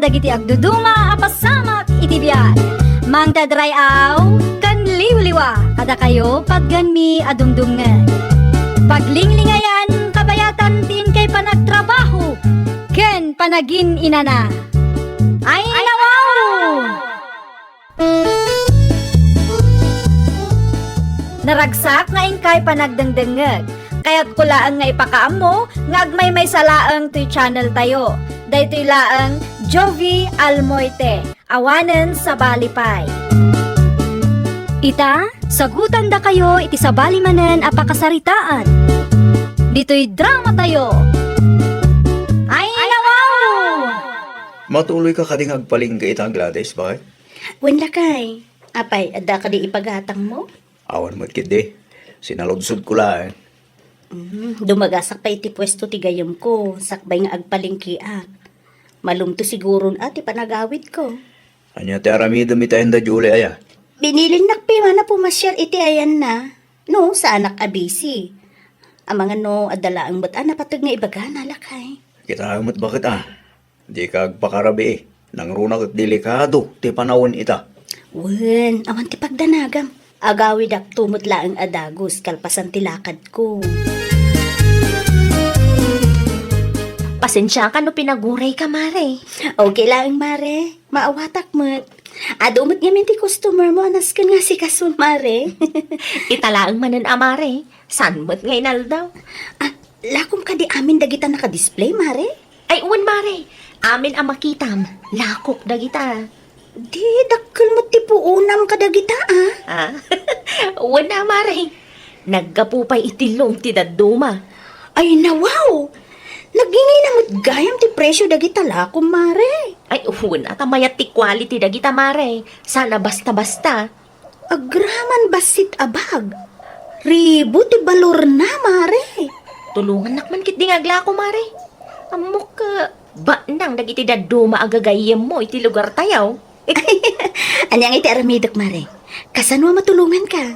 kadagiti agduduma apasamak iti biyan. Mangdadrayaw kan liwliwa kada kayo pagganmi adumdumngan. Paglinglingayan kabayatan tin kay panagtrabaho ken panagin inana. Ay nawaw! Naragsak nga ingkay panagdengdengeg. Kaya't kulaan nga ipakaam mo, nga agmay salaang to'y channel tayo. Daytoy laang Jovi Almoite, awanen sa Balipay. Ita, sagutan da kayo iti sa balimanen apakasaritaan. Dito'y drama tayo. Ay nawaw! Matuloy ka kading agpaling ka itang Gladys, bakit? Wala kay. Apay, adda ka di ipagatang mo? Awan mo't kidi. Sinalodsod ko lang. Dumagasak pa iti pwesto ti gayam ko. Sakbay nga agpalingkiak. Malumto siguro ati panagawid ko. Anya ti aramida mitahin da Julie aya. Binilin nakpi man na pumasyar iti ayan na. No, sa anak abisi. Ang mga no, adala ang bata na patag nga ibaga nalakay. Kita mo't bakit Di ka agpakarabi Nang runak at delikado ti panawon ita. Wen, awan ti pagdanagam. Agawid ak tumot laang adagos kalpasan ti lakad ko. Pasensya ka no pinaguray ka, Mare. Okay lang, Mare. Maawatak mo't. Adumot nga min ti customer mo, anas ka nga si Kasul, Mare. Italaang manan Mare. San mo't ngay naldaw? Lakom ka di amin dagita nakadisplay, Mare? Ay, uwan, Mare. Amin ang makitam. Lakok dagita. Di, dakkel mo ti puunam ka dagita, Uwan na, Mare. Nagkapupay itilong ti daduma. Ay, nawaw! Nagingay na mo't gayam ti presyo dagita lakom, Mare. Ay, uwan na tamayat ti quality dagita, Mare. Sana basta-basta. Agraman basit abag. Ribo ti balor na, Mare. Tulungan nakman kit di ngagla ko, Mare. Amok ka. Ba nang dagiti daduma agagayem mo iti lugar tayaw? Anyang iti aramidak, Mare. Kasanwa matulungan ka?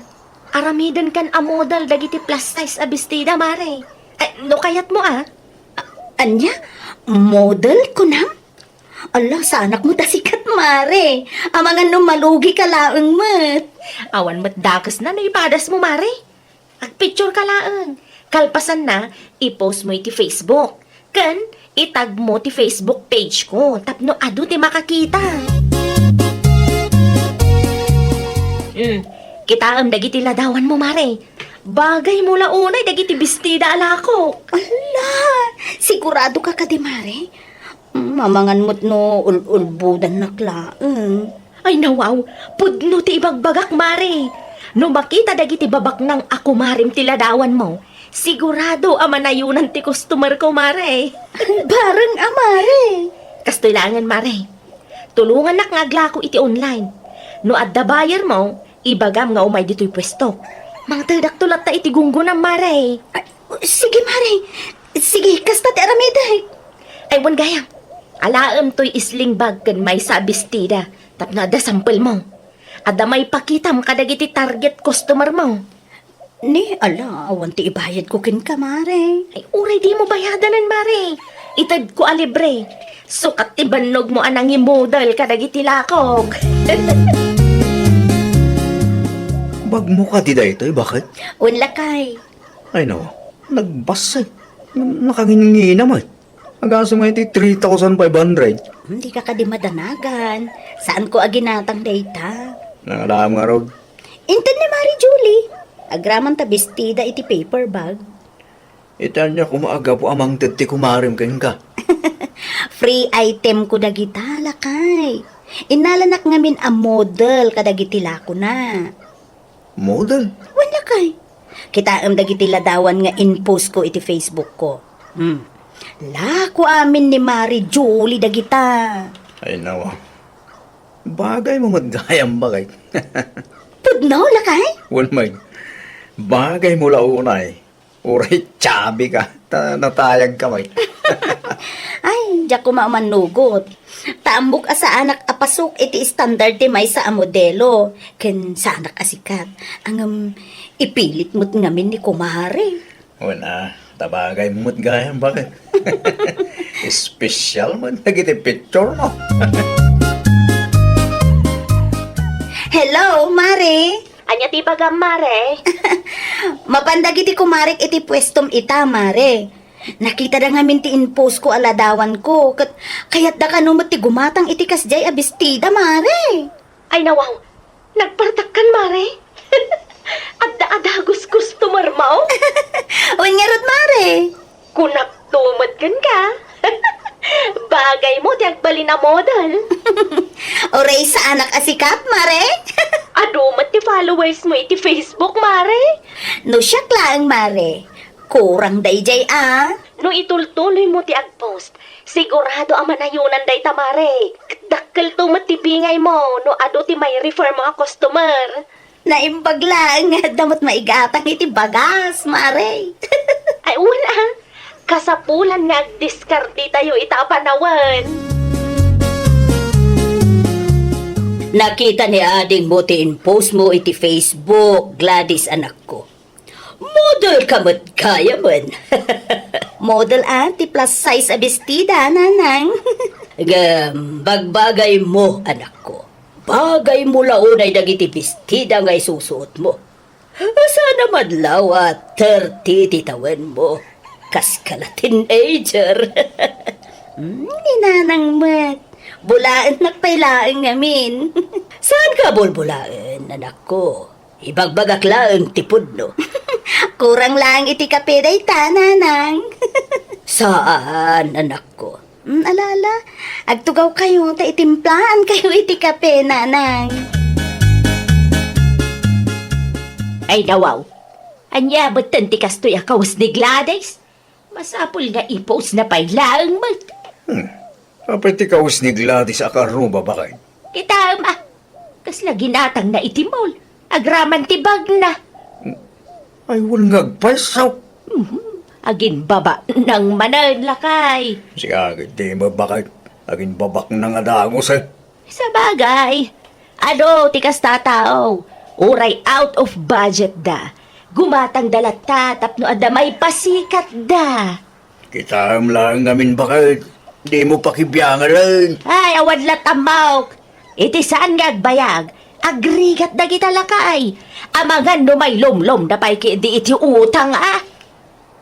Aramidan kan a model dagiti plus size a bestida, Mare. Ay, no kayat mo Anya? Model ko na? Allah, sa anak mo tasikat, Mare. Amangan nung malugi ka laang mat. Awan mat dakas na naipadas mo, Mare. Agpicture ka laang. Kalpasan na, i-post mo iti Facebook. Kan, itag mo ti Facebook page ko. Tapno adu ti makakita. Kita ang dagiti ladawan mo, Mare. Bagay mo launay dagiti bestida alako. Allah, sigurado ka di, Mare? Mamangan mo't no ulbudan na klaang. Ay nawaw, pudno ti ibagbagak, Mare. No makita dagiti babak ng ako marim ti ladawan mo, sigurado amanayunan ti customer ko, Mare. Barang, Mare. Kastoylangan, Mare. Tulungan nak ngagla ko iti online. No adda buyer mo, ibagam nga umay dito'y pwesto. Mga tadak tulat ta iti gunggunam, Mare. Ay, sige, Mare. Sige, kasta ti aramiday. Ay, wan gayam. Alaam to'y isling bag kan may sa bestida. Tapno adda sample mo. Adda may pakitam kadagiti target customer mo. Ni, ala, awan ti ibayad ko kin ka, Mare. Ay, uray di mo bayadanan, Mare. Itad ko alibre. Sukat ti banog mo anang model kadagiti lakok. Bag mo ka di da ito, bakit? Unla kay. Ay no, nagbasay. Nakagingi naman. Agasa mo iti 3,500. Hindi ka di madanagan. Saan ko aginatang data? Nangalam nga rod. Intan ni Mari Julie. Agraman ta bestida iti paper bag. Itan niya kumaaga po amang titi kumarim kain ka. Free item ko dagita, lakay. Inalanak ngamin a model kadagiti lako na. Model? Wala kay. Kita am dagiti ladawan nga in-post ko iti Facebook ko. Lako amin ni Mari Julie dagita. Ay nawa. Bagay mo magayang bagay. Pudnaw, lakay? Walmay. Bagay mo launay. Uray, chabi ka. Natayag kamay. Ay, diyak ko manugot. Taambok sa anak apasok iti standard ti may sa modelo. Ken sa anak asikat. Ang ipilit mo't ngamin ni kumare. Wala. Tabagay mo mo't gayang bakit. Special man nagiti picture mo. Hello, Mare. Anya ti bagam, Mare? Mapandag iti kumarik iti pwestom ita, Mare. Nakita da ngamin ti inpost ko aladawan ko. Kaya't da kanumot ti gumatang iti kasjay abistida, Mare. Ay nawaw, nagpartakkan, Mare. Adda-adagos customer mo? Uwan nga rod, Mare. Kunak tumad kan ka. Bagay mo, ti agbali na model. Oray sa anak asikat, Mare. Adumat ti followers mo iti Facebook, Mare. No siya klaang, Mare. Kurang dayjay, ah. No itultuloy mo ti agpost, sigurado ang manayunan day tamare. Dakkel tumat ti bingay mo, no ado ti may refer mo a customer. Naimbag lang, damot maigatang iti bagas, Mare. Ay wala, kasapulan nga agdiskarte tayo itapanawan. Nakita ni ading mo ti in-post mo iti Facebook, Gladys anak ko. Model ka mo't kaya man. Model ti plus size abistida, nanang. Bagbagay mo, anak ko. Bagay mo launay dagiti bestida nga isusuot mo. Sana madlaw at 30 titawan mo. Kas ka na teenager. Ninanang mat. Bulaan nagpailaan ngamin. Saan ka bulbulaan, anak ko? Ibagbagak lang tipod, no? Kurang lang iti kape day tananang. Saan, anak ko? Alala, agtugaw kayo, ta itimplaan kayo iti kape, nanang. Ay nawaw, anya batan ti kastoy akawas ni Gladys? Masapul nga i-post na pailaang mat. Apay ti kaus ni Gladys akaruba bakay. Kita kasla ginatang na itimol. Agraman ti bag na. Ay, wal ngagpasaw. Agin baba ng manan lakay. Si agad di mabakay. Agin babak na nga dangos eh. Sa bagay, ano tikas tatao, uray out of budget da. Gumatang dalata tapno adamay pasikat da. Kita lang ngamin bakay. Di mo pakibiyangan rin. Ay, awad latamawk. Iti saan nga agbayag? Agrigat na kita lakay. Amangan no may lom-lom na pa'y di iti utang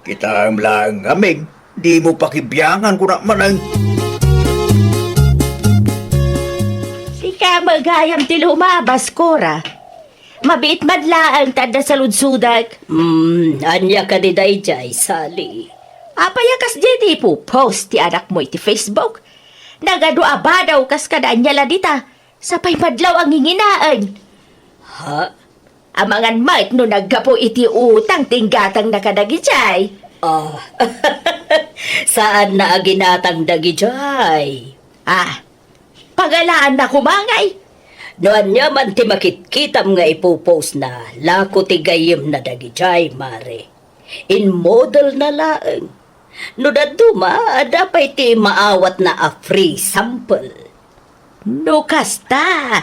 Kita lang ngamin. Di mo pakibiyangan ko na manang. Sika magayam ti lumabas, Cora. Mabit madlaang tada sa ludsudag. Anya ka di dayjay, Sally. Apayakas di po post ti anak mo iti Facebook. Nagadua ba daw kas kadaan niya ladita. Sapay madlaw ang hinginaan. Ha? Amangan might no naggapo iti utang tinggatang nakadagijay. Saan na aginatang dagijay? Pagalaan na kumangay. Noan niya man ti makitkitam nga ipopost na lako ti gayem na dagijay, Mare. In model na laeng. No daduma, adapay ti maawat na a free sample. No kasta.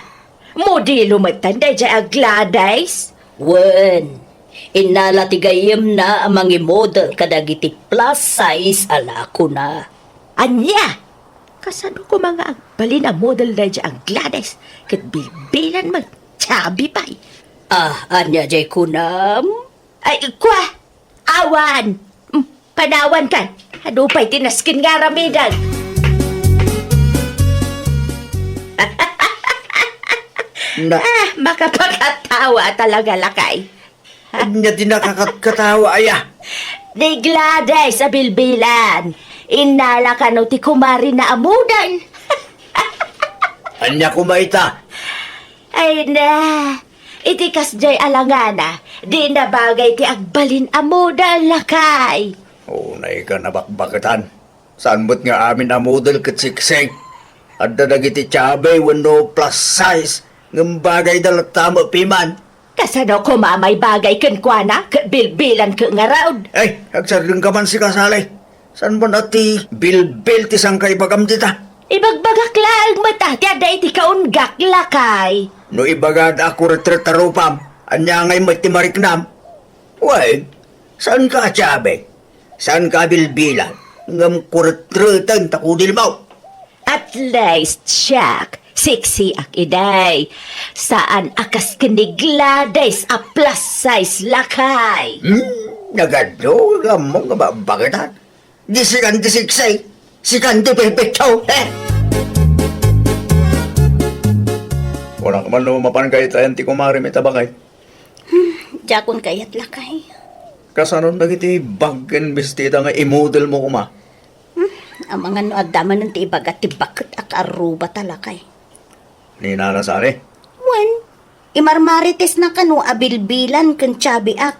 Modelo matanda dya Gladys. Wen, inala ti gayem na amang model kadagiti plus size alako na. Anya! Kasano ko mga agbalin ang model na dya Gladys. Kat bilbilan mag-chabi pa'y. Anya jay kunam? Ay, kwa! Awan! Panawan kan! Ano pa'y tinaskin nga ramidan? Na, Makapagkatawa talaga lakay. anya di nakakatawa aya. Ni Gladys sa bilbilan. Inala ka no ti kumari na amudan. Anya kumaita. Ay na, itikas jay alangana. Di na bagay ti agbalin amudan lakay. Unay ka nabakbakatan. Saan mo't nga amin na model katsikseng. At dadagiti tiyabay wano plus size. Ng bagay dalat tama piman. Kasano ko mamay bagay kan kwa na, bilbilan ka nga raod. Ay, agsarling ka man si Kasali. San mo na ti bilbil ti sangkay bagam dita? Ibagbagak lang mata, tiada iti kaunggak lakay. No ibagad ako retratarupam, anya ngay matimariknam. Wait, saan ka tiyabay? Saan ka bilbilan? ngam kurat-rutan takudil mo. At least, Jack, sexy ak iday. Saan akas kiniglades a plus size lakay? Nagado nga mo nga babagatan. Di sikan di siksay, sikan di pipitaw, eh. Wala ka man lumapan kayo tayo ti kumari may tabakay. Jakon kayat lakay. Kasanon na kiti bagan bestida nga imodel mo kuma. Ang mga no adaman ng tiibag at tibakit ak aruba talakay. Ni Nanasari. Wen, imarmarites na kano abilbilan kan chabi ak.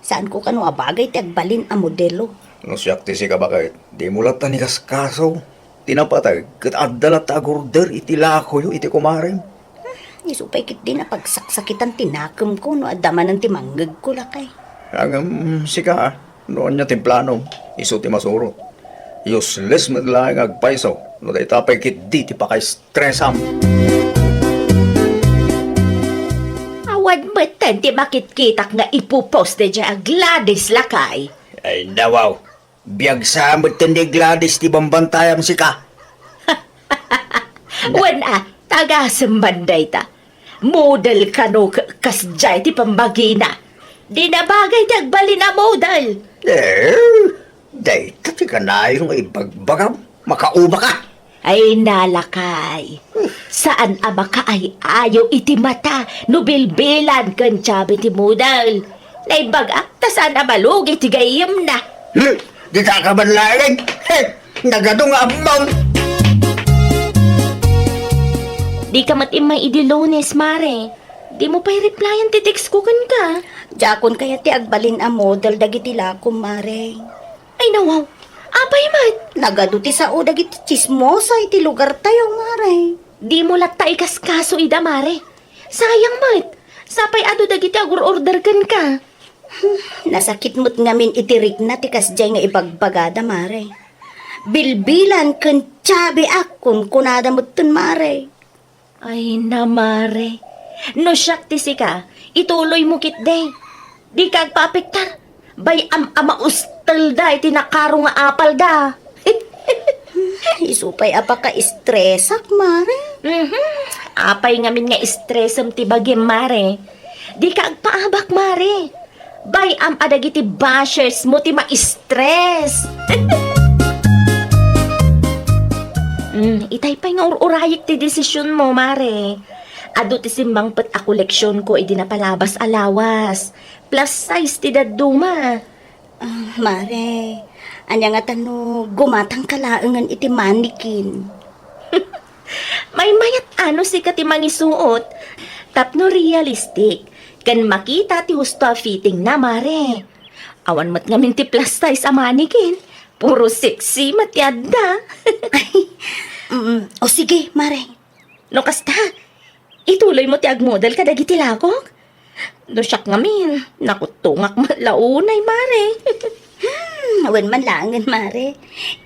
Saan ko kano abagay ti agbalin a modelo. No siyak ti si kabakay. Di mo lang tanikas kaso. Tinapatag kat adalat agorder iti lako iti kumaring. Isupay kit din na pagsaksakitan tinakam ko no adaman ng timanggag ko lakay. Ang sika, noon niya timplano, iso ti masuro. Useless man lang agpaiso, no day tapay kit di ti pakay-stressam. Awad mo ti makitkitak nga ipuposte dya ang Gladys lakay. Ay nawaw, biyag sa amot tindi Gladys ti bambantayam sika. Wan taga sembanday ta. Model ka no kasjay ti pambagina. Di na bagay ti agbalin na model. Day tati ka na yung ibagbagam, makauba ka. Ay nalakay. Saan ama ka ay ayaw iti mata no bilbilan kan tsabi ti model. Naibagak ta saan amalog iti gayam na. Di ta ka man lang, nagadong amam. Di ka matimay idilones, mare. Di mo pa'y replyan ti text ko kan ka. Jakon kaya ti agbalin a model dagiti lakom mare. Ay nawaw, apay mat. Nagaduti sa o dagiti chismosa iti lugar tayo mare. Di mo latta ikaskaso ida, mare. Sayang mat. Sapay ado dagiti agur-order kan ka. Nasakit mo't ngamin itirik na ti kasjay nga ibagbagada mare. Bilbilan kan tsabi ak kun kunada mo't tun mare. Ay na, mare. No siyak ti sika, ituloy mo kit day. Di kag papiktar. Bay ama ustal da, iti nakaro nga apal da. Isupay apaka istresak mare. Apay ngamin nga stressam ti bagim, mare. Di kag paabak, mare. Bay adagiti bashers mo ti ma-stress. Itay pa'y nga urayik ti desisyon mo, mare. Ado ti simbang pet a koleksyon ko idi napalabas alawas. Plus size ti daduma. Mare, anya nga tano, gumatang kalaangan iti manikin. May mayat ano si kati mangisuot. Tapno realistic. Kan makita ti husto a fitting na, mare. Awan mat ngamin ti plus size a manikin. Puro sexy matyada. O sige, mare. No kasta, ituloy mo ti agmodel ka dagiti lagok. No siyak ngamin, nakutungak malaunay, mare. Awan man langan, mare.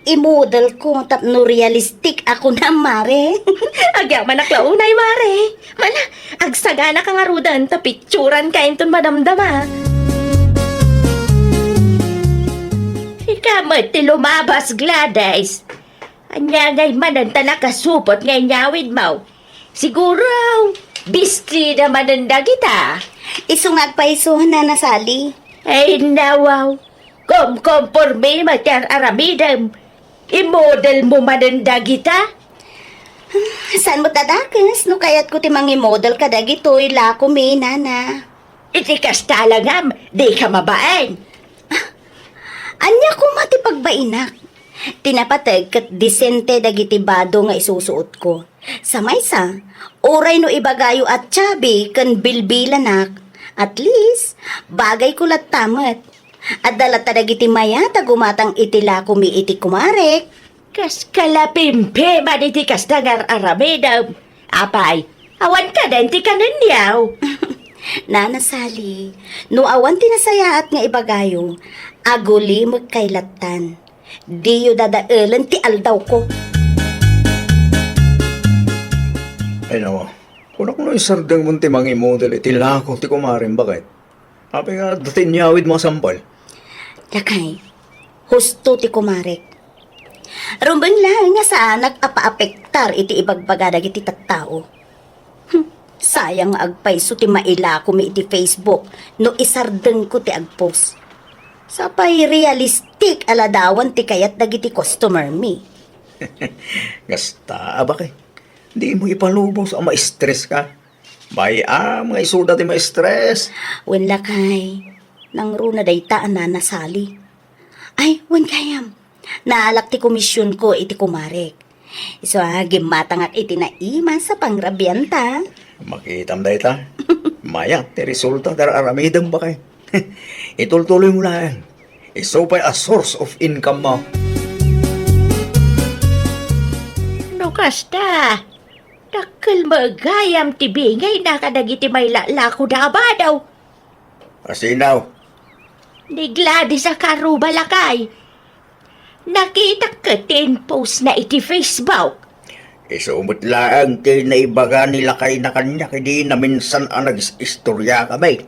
I-model ko, tapno realistic ako na, mare. Agya man naklaunay, mare. Mala, agsagana ka nga rudan, tapitsuran ka inton madamdama. Ikamat ti lumabas, Gladys. Anyagay man ang tanakasupot ngay nyawid mo. Siguro, bistri naman ang dagita. Isungag pa isuhan na nasali. Ay nawaw, komporme matyar aramidam. I-model mo man ang dagita? Saan mo tadakas? No kayat ko ti mangi model ka dagito, ila ko may nana. Iti kastalangam, di ka mabaen. Anya ko matipagбainak. Tinapatag kat disente dagiti bado nga isusuot ko. Sa maysa, oray no ibagayo at tsabi kan bilbilanak. At least, bagay ko lat tamat. At dalata dagiti mayata gumatang itila kumi iti kumarek. Kas kalapimpe man iti kastangar aramidam. Apay, awan ka din ti kanunyaw. Nanasali, no awan tinasayaat nga ibagayo, aguli magkailatan. Di yu dadaalan ti aldaw ko. Ay nawa, kunak no isardang munti mga model iti lako ti kumarin bakit? Api nga datin nyawid mga sampal. Lakay, husto ti kumarek. Rumbang lang nga sa nag-apa-apektar iti ibagbaga dagiti tattao. Sayang nga agpayso ti maila ko mi iti Facebook no isardeng ko ti agpost. Sapay realistic aladawan ti kayat dagiti customer mi. Gasta, abak eh. Di mo ipalubos ang ma-stress ka. May mga isuda ti ma-stress. Wen lakay, nang runa daytaan na nasali. Ay, wen kayam. Naalak ti komisyon ko iti kumarek. So, gimatangak iti naiman sa pangrabyanta. Makitam da ita. Maya, ti resulta dar aramidang ba kay? Itultuloy mo lang. Isupay a source of income mo. No kasta, dakkel magayam ti bingay nakadagiti may lalako da ba daw. Asinaw, Ni Gladys sa karuba lakay. Nakita ka tin post na iti Facebook. isumot lang ti naibaga nila kay na kanya kadi na minsan ang nag-istorya kami.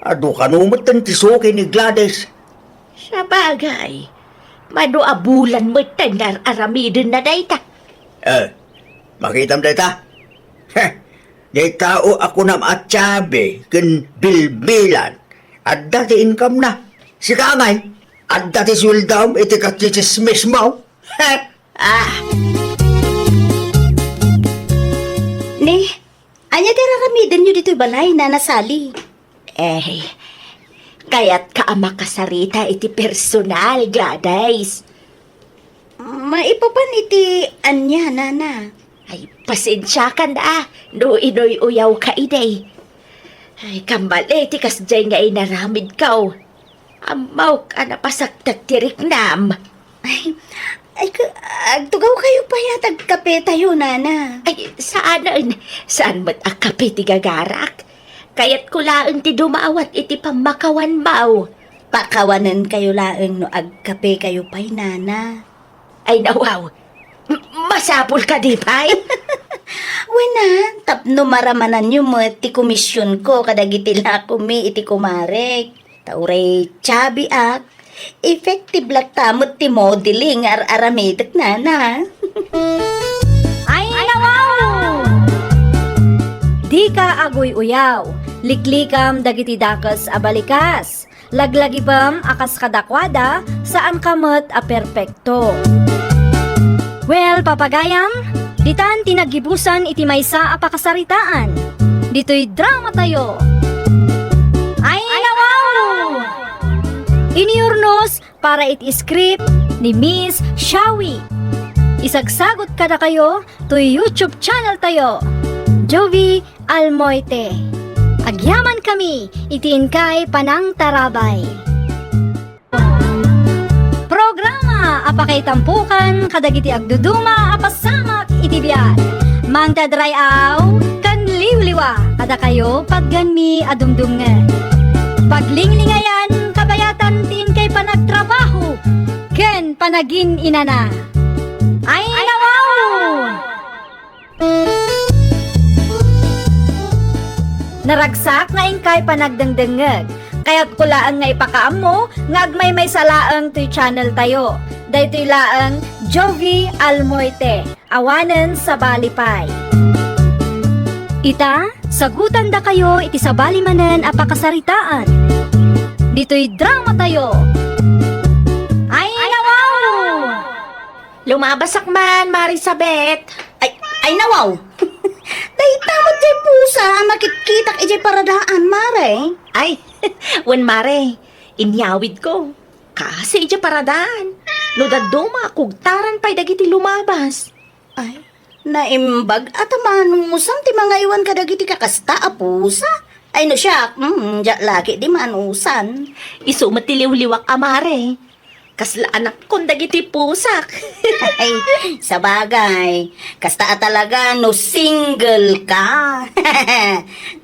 Ado kanumot ang tisuki ni Gladys. Sa bagay, manuabulan mo tanar aramidin na dayta. Makitam data? Heh, di tao ako na matsabi kin bilbilan. At dati income na. Si Kangay, at dati swildam iti katsismis mo. Heh, Ne, anya ti raramiden nyo dito'y balay na nasali. Kaya't kaama kasarita iti personal, Gladys. Maipapan iti anya, nana. Ay, pasensya ka na, no inoy uyaw ka iday. Ay, kambali, ti kasjay nga inaramid ka. Amaw ka na pasagtag tiriknam. Agtugaw kayo pa yatag kape tayo, nana. Ay, saan mo't akapi ti gagarak? Kaya't kulaan ti dumaawat iti pamakawan mau. Pakawanan kayo laeng no agkape kayo pa'y, nana. Ay, nawaw, masapul ka di pa'y? Wena, tapno maramanan nyo mo ti komisyon ko kadagiti la kumi iti kumarek. Tauray chabi ak. Effective lang tamot ti modeling aramidak, nana. Ay, nawaw! Di ka agoy uyaw, liklikam dagiti dakas abalikas, laglagibam akas kadakwada, saan kamot a perpekto. Well, papagayam, ditan tinagibusan iti maysa a pakasaritaan. Dito'y drama tayo. Ay, nawaw! Iniurnos para iti script ni Miss Shawi. Isagsagot kada kayo to YouTube channel tayo. Jovi Almoite. Agyaman kami, itiin kay Panang Tarabay. Programa apakay tampukan, kadagiti agduduma, apasamak itibiyat. Mangdadrayaw, kan liwliwa, kada kayo pagganmi adumdungan. Paglinglingayan, kabayatan tin kay panagtrabaho, ken panagin inana. Ay, nawaw! Naragsak nga ingkay panagdengdengeg. Kaya't kulaan nga ipakaam mo, nga agmay may salaang to'y channel tayo. Daytoy laang Jovi Almoite, awanen sa Balipay. Ita, sagutan da kayo iti sa balimanen a pakasaritaan. Dito'y drama tayo. Ay, nawaw! Lumabasak man, Marisabeth. Ay nawaw. Day tamot jay pusa, makitkitak ijay paradaan, mare. Ay, wen mare, inyawid ko. Kasi ija paradaan. No daduma, kugtaran pa'y dagiti lumabas. Ay, naimbag at manusam ti mga iwan ka dagiti kakasta a pusa. Ay no siya, diya laki di manusan. Isumat tiliw-liwak amare. Kasla anak kong dagiti pusak. Ay, sa bagay, kasta talaga no single ka.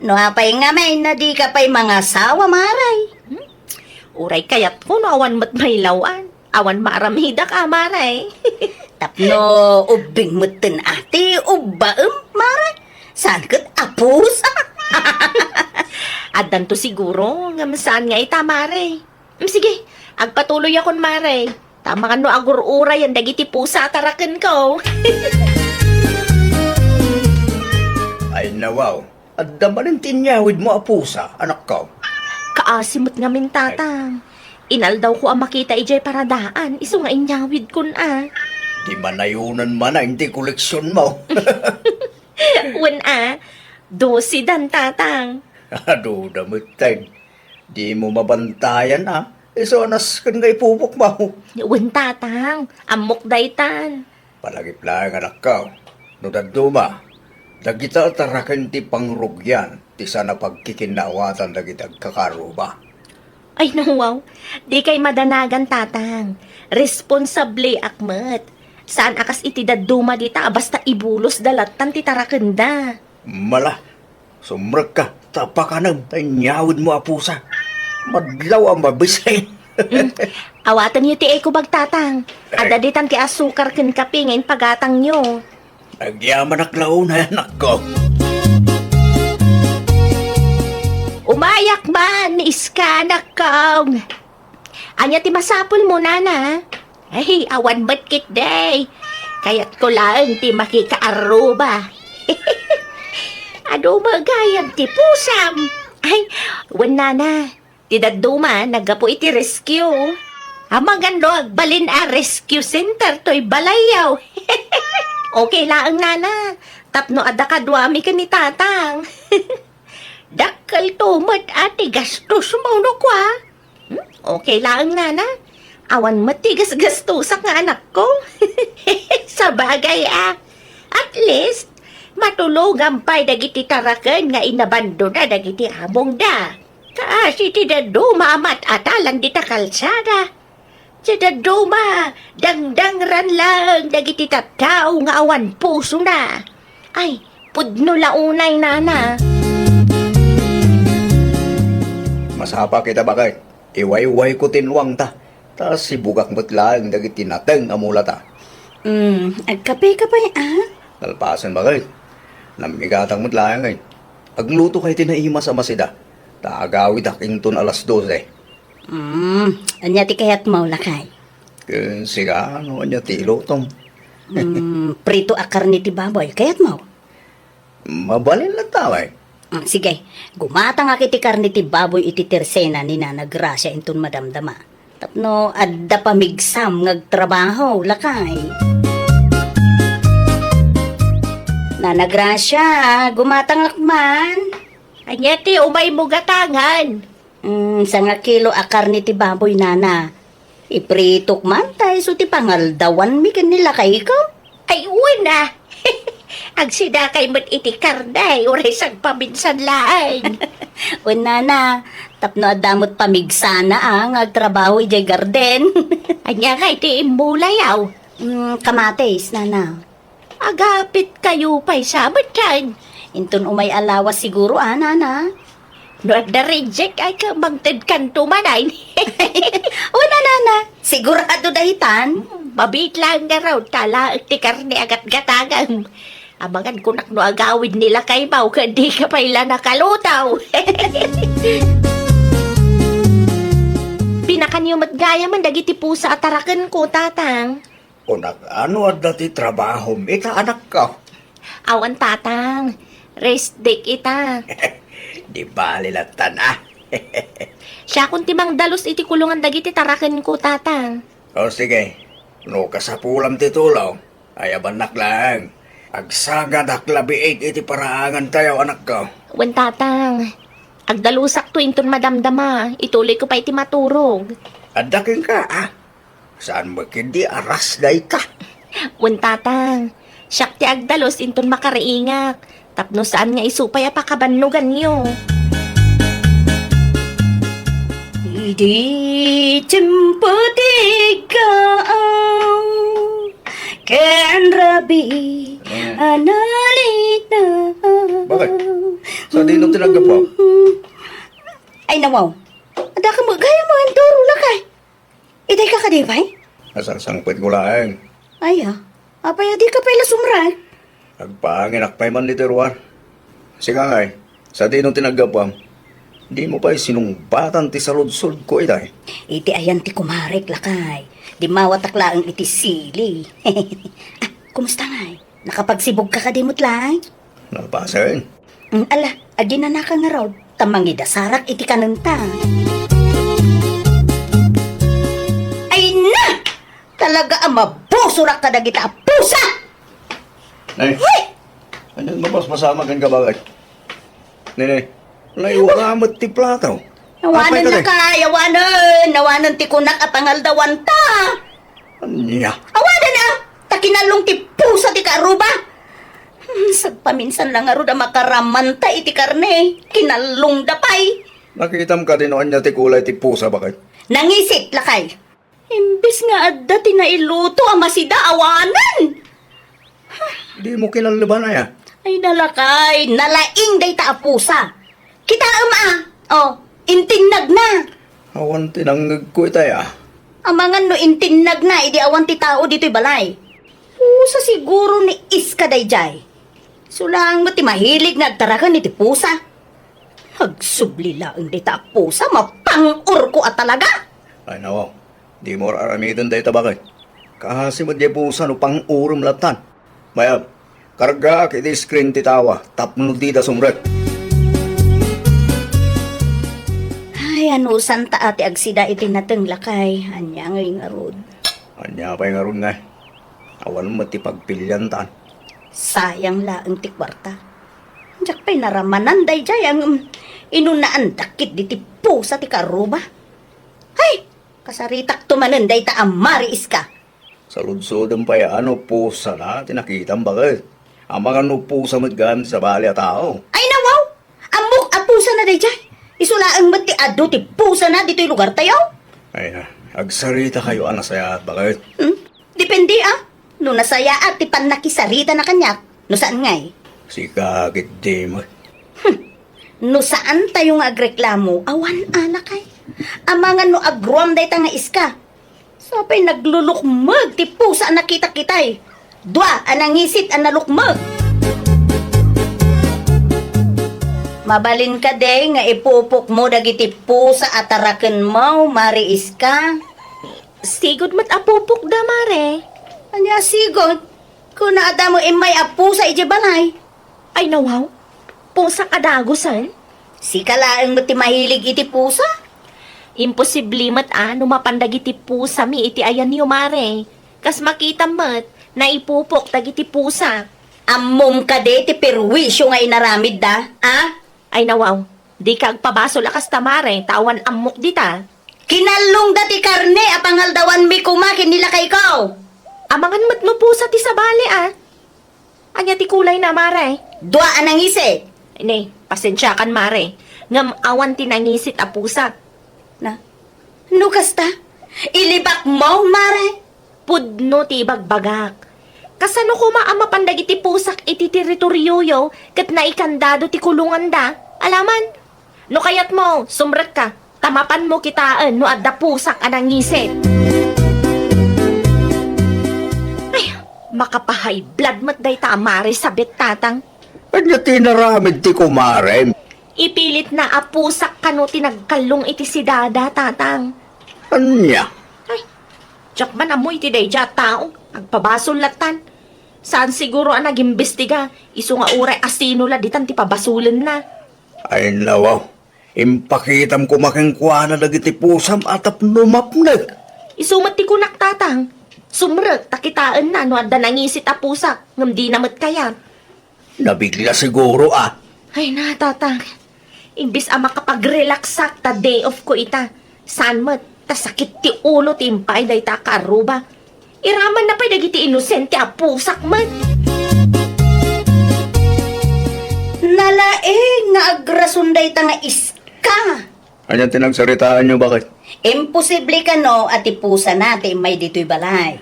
No apay nga may na di ka pa'y mga sawa, maray. Uray kayat ko no awan mat may lawan. Awan maramida ka amare. Tapno ubing mutin ati, ubaem, maray. Saan kat apusa? Adan to siguro, nga saan nga itamare. Sige, Agpatuloy akon, Mare. Tama ka no agur-uray ang dagiti pusa taraken ko. Ay nawaw, at damanin tinyawid mo apusa, anak ko. Kaasimot nga min tatang. Inal daw ko ang makita ijay paradaan. Iso nga inyawid kun Di manayunan man na hindi koleksyon mo. Wen dosi dan tatang. Ado, damitay. Di mo mabantayan Iso anas kan nga ipupok mo. Wen tatang, amok daytan. Palagip lang anak ko. No daduma, dagita tarakan ti pangrugyan, ti sana pagkikinawatan dagitag kakaruba. Ay nawaw, di kay madanagan tatang. Responsable akmet. Saan akas iti daduma dita basta ibulos dalatan ti tarakenda. Mala, sumrag ka, tapakanam, tanyawid mo apusa. Madlaw ang mabisay. Awatan niyo ti eko bagtatang. Adaditan ti asukar ken kape ngayon pagatang nyo. Nagyaman aklaw na anak ko. Umayak man, iskanak kong. Anya ti masapul mo, nana. Ay, awan ba't day. Kaya't ko lang ti makikaaruba. Ano magayang ti pusam? Ay, wan nana. Ti daduma, nagapo iti rescue. Amagando agbalin rescue center to'y balayaw. Okay lang, nana. Tapno adakadwami ka ni tatang. Dakal tumat ati gastos mo no kwa. Okay lang, nana. Awan matigas gastusak nga anak ko. Sa bagay At least, matulog ang pay dagiti taraken nga inabando na dagiti among da. Kaasi ti daduma amat atalan di ta kalsada. Ti daduma, dangdangran lang dagiti tattao nga awan puso na. Ay, pudno launay, nana. Masapa kita bakay. Iwayway ko tinwang ta. Tas sibugak mo't lang dagiti nateng amula ta. Agkape-kapay Talpasan bakay. Namigatang mo't lang ngay. Agluto kay tinaima sa masida. Taagawid aking 12:00. Anya ti kayat mo lakay. Siga, ano niya tilo tong. Prito akar ni ti baboy, kayat mo. Mabalin lang taway. Sige, gumata nga kiti karni ti baboy iti tersena ni Nanagrasya inton madamdama. Tapno, adda pamigsam ngagtrabaho, lakay. Nanagrasya, gumatang lakman. Anya ti umay mo gatangan. Sa nga kilo akar ni ti baboy, nana. Ipritok man tayo, so ti pangaldawan mi kanila kay ko. Ay, una. Agsida kay mo't iti karday, oray sang paminsan laang. O nana, tapno adamot pamigsana ngagtrabaho ijay garden. Anya nga iti imbulayaw. Kamates, nana. Agapit kayo pa'y sabat yan. Inton umay alawas siguro, nana. No, na-reject ay kamangtid kanto manay. O nana, sigurado dahitan. Mabit lang nga raw, tala iti karne agat-gatagang. Amangan kunak no agawid nila kay Mau, hindi ka paila nakalutaw. Pinakanyo matgaya man dagiti pusa at taraken ko, tatang. Unak, ano at dati trabaho ita anak ko? Awan, tatang. Rest day ita. Di bali latan Siya kung timang dalos iti kulungan dagiti taraken ko, tatang. O sige, no kasapulam titulaw, ay abanak lang. Agsagad aklabiit iti paraangan tayo anak ko. Wen, tatang. Agdalusak to inton madamdama. Ituloy ko pa iti maturog. Adaking ka Saan mo kindi aras day ka? Wen, tatang. Siyak ti agdalos inton makariingak. Tapno saan nga isupay apakabanlugan niyo. Di timpatigaw ken rabi analita. Bakit? Sa dinong tinanggap mo? Ay nawaw. Ada ka magaya mo ang turo lakay. Iday ka kadipay? Nasarsangpit ko lang. Ay apay di ka pala sumrag. Agpangin akpay man literuan. Sige ngay, sa dinong tinanggap mo, Di mo pa sinumbatan ti saludsod ko itay. Iti ayan ti kumarek lakay. Di mawatakla ang iti sili. Kumusta nga? Nakapagsibog ka kadimot lang? Napasain. Ala, aginana ka nga raw. Tamangi dasarak iti kananta. Ay na! Talaga ang mabusurak ka dagita pusa! Nay, ano mapasmasama kan ka bagay? Nene, naiwaramot ti plataw. Nawanan na ka, nawanan ti kunak at angaldawan ta. Anya, Awanan na! Takinalong ti pusa ti karuba! Sagpaminsan lang arud ang makaramanta iti karne. Kinalong dapay. nakitam ka din niya ti kulay ti pusa bakit? Nangisit lakay. Imbis nga adda ti nailuto ang masida awanan. Di mo kinalaban na ya. Ay nalakay, nalaing day ta a pusa. Kita oh, intinnag na. Awan tinanggag ko itay Amangan no intinnag na, idi awan ti tao dito'y balay. Pusa siguro ni Iska dayjay. Sulang mo ti mahilig nga agtarakan iti pusa. Hagsubli lang di ta pusa, mapang-ur ko at talaga. Ay nawaw, di mo raramitan day tabakit. Kahasi mo di pusa no pang urum latan. Mayab, karga kiti screen ti tawa, tapno di da sumrek. Ay, anusan ta ati agsida iti nateng lakay. Anya ngay nga rod. Anya pa'y nga ron nga. Awan mo ti pagpilyan tan. Sayang laang ti kwarta. Diyak pa'y naramanan dayjay ang inunaan dakit di ti pusa ti karuba. Ay, kasaritak tumanan day ta amari iska. Sa ludsodan pa ano pusa na, tinakitan bakit? Ang mga no pusa maggan sa bali at tao. Ay nawaw! Amok a pusa na dayjay. Isulaang mati ado ti pusa na dito'y lugar tayo. Ay na, agsarita kayo anasaya at bakit? Depende No nasaya at ti panakisarita na kanyak. No saan ngay? Si kagit di mo. No saan tayo nga agreklamo? Awan alakay. Amangan no agruam day ta nga iska. Sapay naglulukmag ti pusa nakita kitay. Dua anangisit ang nalukmag. Mabalin ka day nga ipupok mo dagiti pusa at taraken mo, mari iska. Sigod mat apupok da, mare. Anya sigod, kung naada mo imay a pusa iti balay. Ay nawaw, pusa kadagusan. Si kalaang mo ti mahilig iti pusa. Imposible mat no mapandag iti pusa mi iti ayan niyo, mare. Kas makita mat, na ipupok dagiti pusa. Ammom ka de ti perwisyo nga inaramid da, Ay nawaw, di ka agpabaso lakas ta, mare. Tawan amok dita. Kinalong dati karne apangaldawan mi kumakin nila kay ikaw. Amangan mat no pusa ti sabali, Anya ti kulay na, mare. Dua anang isi. Ne, pasensya kan, mare. Ngam awan tinangisit a pusa. Na, nukas ta? Ilibak mo, mare? Pudno ti bagbagak. Kasano ko maamapandag iti pusak iti teritoryo yo, kat naikandado ti kulungan da. Alaman, no kayat mo, sumret ka, tamapan mo kitaan no adda pusak anang ngisit. Ay, makapahay blood mat day ta amare sabit tatang. Anya tinaramid ti kumare. Ipilit na a pusak kano tinagkalong iti si dada tatang. Anya, Ay, tsak man amoy ti day tao, agpabasol latan. Saan siguro ang nag-imbestiga? Iso nga uray asino la ditan ti pabasulan na. ay nawaw. Impakitam ko makingkuha na dagiti pusam atap numapnag. Isumat ti kunak tatang. Sumrek, takitaan na no adda nangisit a pusak. Ngam di namat kaya. Nabigla siguro Ay na tatang. Imbis a makapag-relaxak ta day off ko ita. Saan mat, ta sakit ti ulo ti impay day ta karuba. Iraman na pa'y dagiti inosente a pusak mat. Nalaeng nga agrasunday ta nga iska. Anya tinagsaritaan nyo bakit? Imposible ka no at ipusa natin may dito'y balay.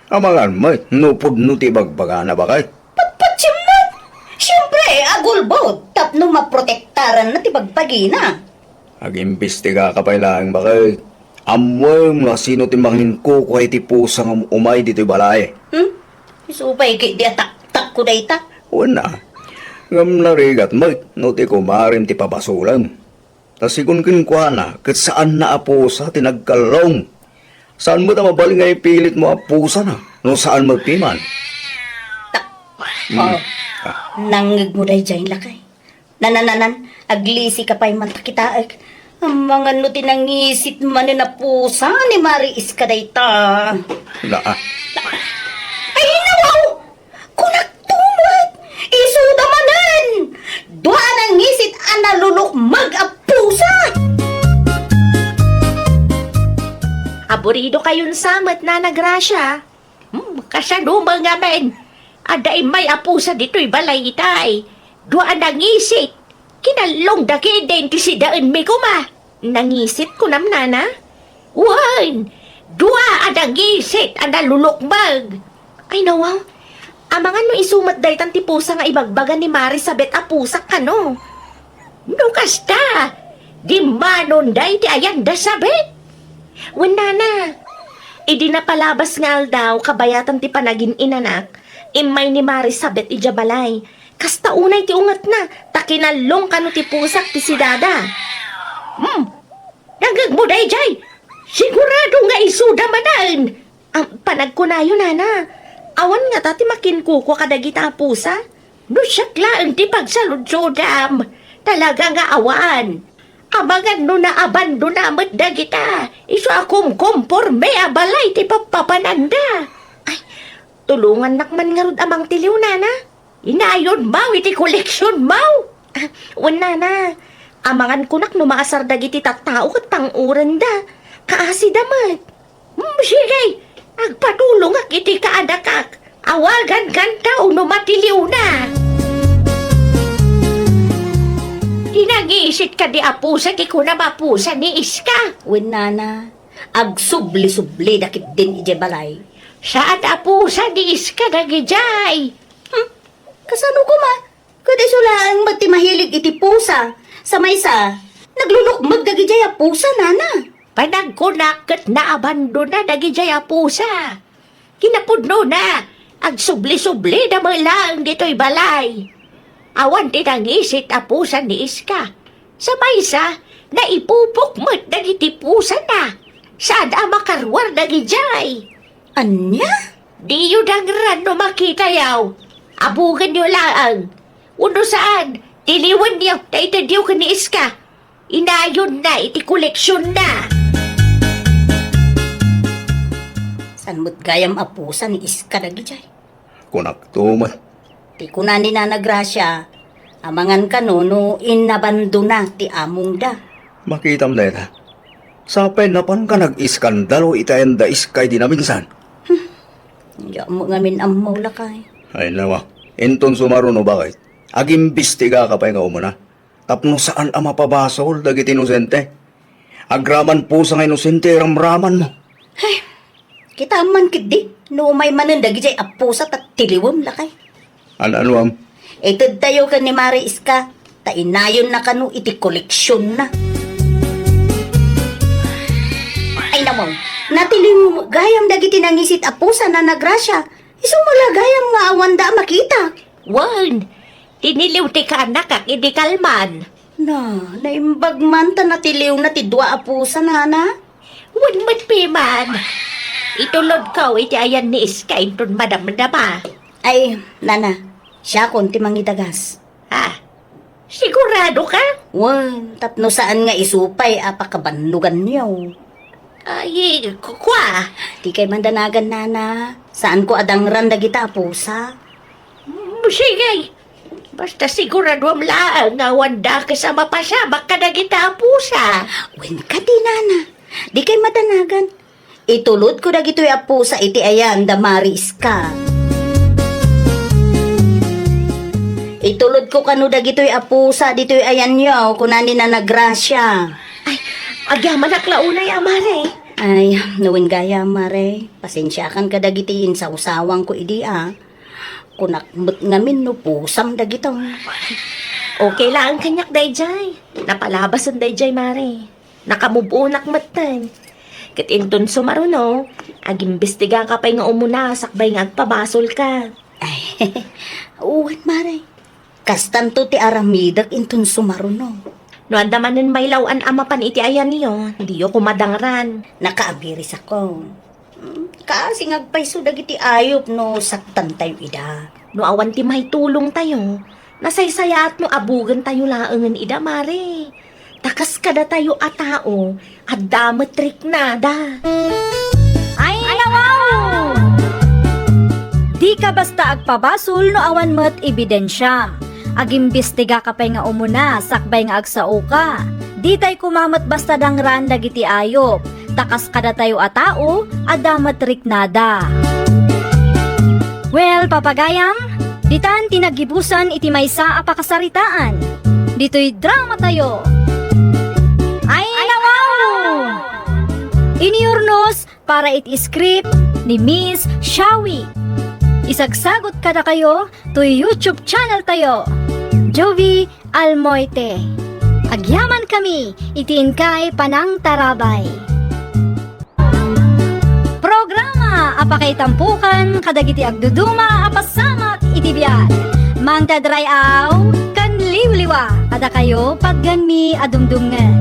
Amangan mo, nupod no ti bagbaga na bakit? Patsimot! Siyempre, agulbot. Tapno maprotektaran na tibagpagina. Agimbestiga ka pa ilang bakit? Amoy nga sino ti mangin ko kay ti pusang umay dito balay. Isupay kay di atak-tak ko dayta. Una, ngam narigat mo, no ti kumarin ti pabasulan. Tasigon kinkwa na, kat saan na apusa tinagkalong. Saan mo ta mabaling nga ipilit mo apusa na? No saan mo piman? Oh, nangig mo day dyan lakay. Nanananan, aglisi ka pa'y mantakitaag. Ang mga no tinangisit man na pusa ni Mari Iska day ta. Na, Ay, nawaw! Kunak tumot! Isuda manan! Dua nang ngisit ang nalulok mag-apusa! Aburido kayon samat na nagrasya. Kasalumang nga men. Aday may apusa dito'y balay itay. Duaan nangisit. Kinalong daki identisidaan mi kuma. Nangisit ko nam nana. Wan! Dua nangisit ang nalulukbag. Ay nawaw. Amangan no isumat dahi tan tipusa nga ibagbagan ni Mari sabet apusak ka no. No kasta. Di manon dahi ti ayan da sabet. Wan nana. Idi na palabas nga daw kabayatan ti panagin inanak. Imay ni Mari sabet ija balay. Kasta unay ti ungat na. Takinalong kano ti pusak ti si dada. Nagag mo day jay. Sigurado nga isuda manan. Ang panagkunayo nana. Awan nga tati makinkuko kadagita pusa. No siyaklaan ti pagsalud-sudam. Talaga nga awan. Amangan no na abandonamat dagita. Iso akom komporme abalay ti papapananda. Ay, tulungan nakman nga rod amang tiliw nana. Inayon mau iti koleksyon mau. Wan nana. Amangan kunak no maasar dagiti tattao kat panguran da. Kaasi damat. Sige. Agpatulong ak iti kaadakak. Awagan kan tao no matiliw na. Dinag-iisit ka di apusa, di ko na mapusa ni Iska. Wen nana, agsubli-subli dakit din ije balay. Saan apusa ni Iska nagijay? Kasano ko ma? Kundi sulaang magtimahilig iti pusa. Sa maysa, naglulukmag dagijay a pusa nana. Panagkunakat na abando na nagijay apusa. Kinapudno na, agsubli-subli na malang dito'y balay. Awan tinangisit apusa ni Iska. Sa maysa, naipupukmat na itipusa na. Saan makarwar na gijay? Anya? Di yun ang rano makita yaw. Abugan niyo lang. Uno saan, tiliwan niyo na itadiw ka ni Iska. Inayon na, iti koleksyon na. San mo't gayam a pusa ni Iska dagijay? kunak tumat. Ti kunan ni nanagrasya, amangan ka no inabandona ti among da. Makitam deta. Sapay na pan ka nag-iskandalo itayan da iskay di na minsan. Ya mo ngamin amaw lakay. Ay nawa, inton sumaruno bakit? Agimbistiga ka pa nga umuna. Tapno saan ang mapabasol dagiti inosente? Agraman po sa nga inosente ramraman mo. Kita man kidi, no may manandag jay apusa at tiliwam lakay. Ano am? Itod tayo ka ni Mari Iska, tainayon na kanu iti koleksyon na. Ay naman, natiling gayam dagiti nangisit apusa na nagrasya. Isumula gayam nga awanda makita. Wan, tiniliw ti ka anak ak hindi kalman. Na, naimbag man ta natiliw na ti dua apusa nana. Wan matpiman. Itulod ka, iti ayan ni Iska, inton madam-dama. Ay, nana, siya konti mangidagas. Ha? Sigurado ka? Wan, tapno saan nga isupay apakabandugan niyo. Ay, kukwa. Di kay mandanagan nana, saan ko adangran dagita apusa? Sige. Basta sigurado am laang nga wanda ka sa mapasabak ka na kita pusa. Wen ka di nana, di kay madanagan. Itulod ko dagito'y apusa iti ayan da Mari Iska. Itulod ko kanu dagito'y apusa dito'y ayan niyo kunani na nagrasya. Ay, agyaman aklaunay amare. Ay, nawin gaya mare, pasensyakan ka dagitiin sa usawang ko idi Kunakmut ngamin no pusam dagito. Okay lang ang kanyak dayjay. Napalabas ang dayjay mare. Nakamubunak matan. Katinton sumaruno, agimbestiga ka pa'y nga umuna, sakbay nga agpabasol ka. Ay, uwan mare. Kastanto ti aramidak intun sumaruno. No andamanin may lawan ama pan iti ayan niyo, hindi yo kumadangran. Nakaabiris ako. Kasi ngagpaiso dagiti ayop no saktan tayo ida. No awan ti may tulong tayo, nasaysaya at no abugan tayo laangan ida mare. Takas kada tayo a tao, at damatrik nada. Ay, wow! Di ka basta agpabasol no awan mo't ebidensya. Agimbestiga ka pa'y nga umuna, sakbay nga agsao ka. Di tay kumamat basta dangran dagiti ayop. Takas kada tayo a tao, adamat riknada. Well, papagayam, ditan tinagibusan iti maysa a pakasaritaan. Dito'y drama tayo. Ay, wow! Iniurnos para iti script ni Miss Shawi. Isagsagot kada kayo to YouTube channel tayo, Jovi Almoite. Agyaman kami, itiin kay Panang Tarabay. Programa apakay tampukan kadagiti agduduma apasamak iti biyan. Mang tadrayaw kan liwliwa kada kayo pagganmi adumdungan.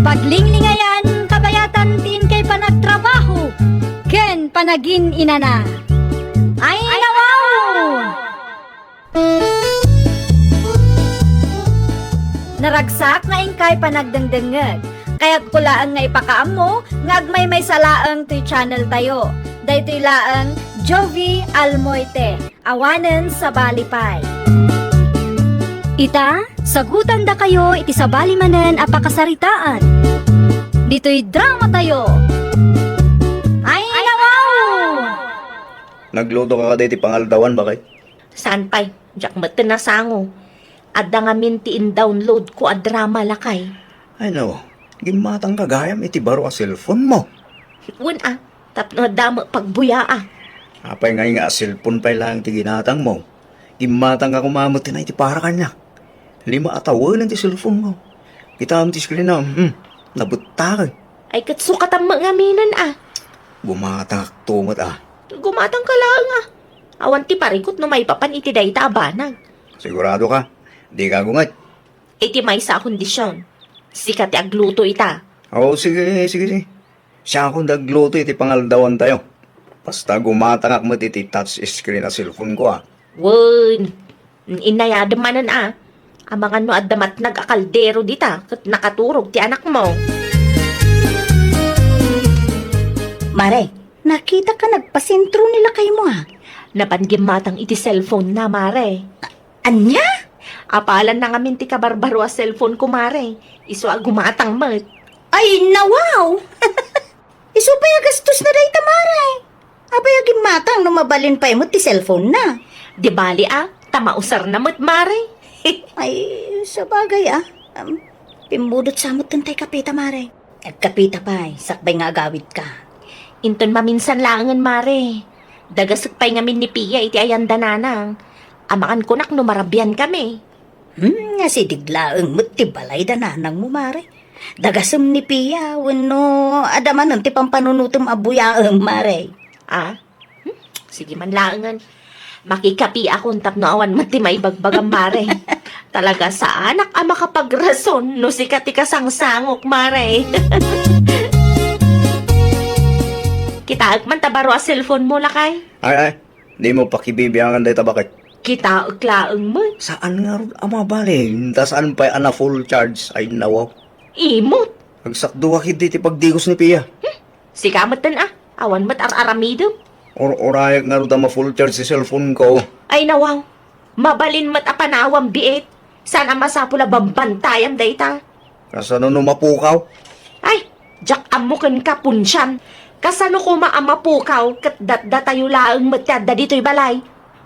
Paglinglingayan kabayatan tin kay panagtrabaho ken panagin inana. Ay, wow! Naragsak na ingkay panagdangdangag. Kaya't kulaan nga ipakaam mo, nga agmay may salaang to'y channel tayo. Dahito'y laang Jovi Almoite, awanen sa balipay. Ita, sagutan da kayo iti sa balimanen apakasaritaan. Dito'y drama tayo. Ay, wow! Nagluto ka kada iti pangaldawan, bakit? Saan pa'y? Diyak mati na sango. Adda nga mintiin download ko a drama lakay. Ay no, gimatang kagayam iti baro a cellphone mo. Wun tapno damo pagbuya Apay nga cellphone pa lang ti ginatang mo. Gimatang ka kumamot na iti para kanya. 5 atawan ti cellphone mo. Kita am ti screen na, nabuttakay. Ay katsukatan mga minan Bumatang aktumot Gumatang ka lang Awan ti parikot no may papan iti dayta abanag. Sigurado ka? Di ka gungat. Iti may sa kondisyon. Sikat ti agluto ita. Oo, sige. Siya akong nagluto iti pangaldawan tayo. Basta gumatang akmat iti touch screen na cellphone ko Wun. Inayadamanan Amangan no adamat nag-akaldero dita. Kat nakaturog ti anak mo. Mare, nakita ka nagpasentro nila kay mo Napanggimatang iti cellphone na, mare. Anya? Apalan na nga minti ka barbaro a cellphone ko, mare. Iso gumatang mat. Ay, nawaw! Iso pa gastos na day tamare. Abay aging matang no mabalin pa mo ti cellphone na. Di bali tamausar na mat, mare. Ay, sa bagay pimbudot sa mo tantay kapita mare. Agkapita pa sakbay nga agawid ka. Inton maminsan langan, mare. Dagasag pa'y ngamin ni Pia iti ayanda nanang. Amakan kunak no marabyan kami. Nga si diglaeng mo't ti balay dananang mo mare. Dagasam ni Pia wano adaman ti pampanunutom abuyaeng mare. Sige man langan. Makikapi akong tapno awan mati may bagbagam, mare. Talaga sa anak makapagrason no sikat ti kasangsangok, mare. Kita man tabaro a cellphone mo lakay. Ay, di mo pakibibiyangan dahi bakit? Kita laeng mo. Saan nga ron amabalin? Ta saan pa ana full charge? Ay nawaw. Imot. Agsakdo ka hindi ti pagdigos ni Pia. Sikamatan awan mat ar-aramido. Orayak nga ron ma full charge si cellphone ko. Ay nawaw. Mabalin mat apanawang biit. Sana masapula bambantayam dayta. Kasano no mapukaw? Ay, jak amukan ka punsyan. Kasano ko maamapukaw kat datdatayo laang matyada dito'y balay.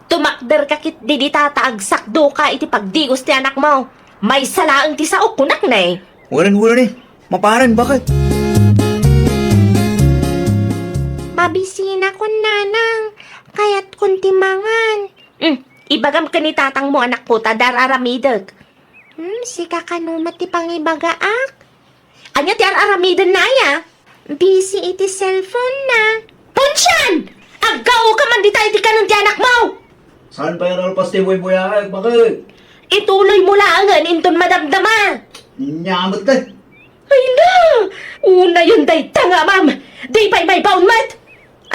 Tumakder ka kit di tataag sakdo ka iti pagdigos ti anak mo. May salaang ti saok kunak na Walan maparan bakit? Mabisina ko nanang, kaya't kuntimangan. Ibagam ka ni tatang mo anak ko, tadar aramidag. Si kakano mati pangibagaak. Anya ti aramidan na busy iti cellphone na. Punsyan! Agaw ka man di tayo ti kanon ti anak mo! Saan pa yung alpas ti buhay-buhay? Bakit? Ituloy mo laangan inton madamdama. Nyamot na. Ay la! Una yun day tanga, ma'am! Di pa'y may baon mat!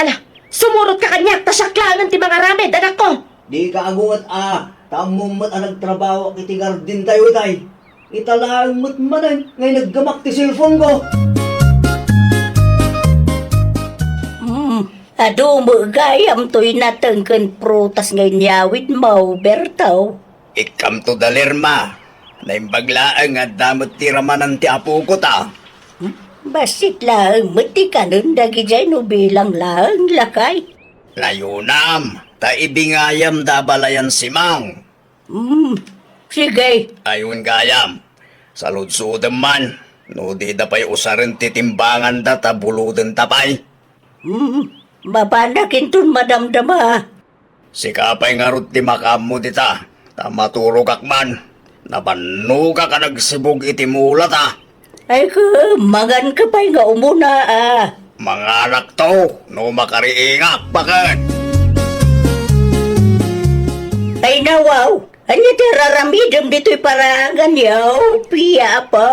Ala, sumurot ka kanyak, tasaklangan ti mga ramed, anak ko! Di ka agungat tamong mat ang nagtrabaho kiti gardin tayo tay. Italaan mo't manan, ngay naggamak ti cellphone ko. Ado mo gayam to'y natangkan prutas ngay nyawit mo, Bertaw. Ikam to dalirma. Naimbaglaan nga damot ti ramanan ti apo ko ta. Basit lang, mati ka nun dagi dyan no bilang lang lakay. Layunam, ta ibingayam da balayan simang. Sige, Ayun gayam, sa ludsudem man, no di da pa'y usarin titimbangan da ta buluden tapay. mapanakin tun madamdama. Sikapay nga rut ti makam mo dita, ta maturog akman, nabanuga ka nagsibog iti mulat Ay ka, magan ka pa'y nga umuna Mga anak to, no makariingak, bakit? Ay nawaw, anya ti raramidam dito'y parangan yaw, piya po.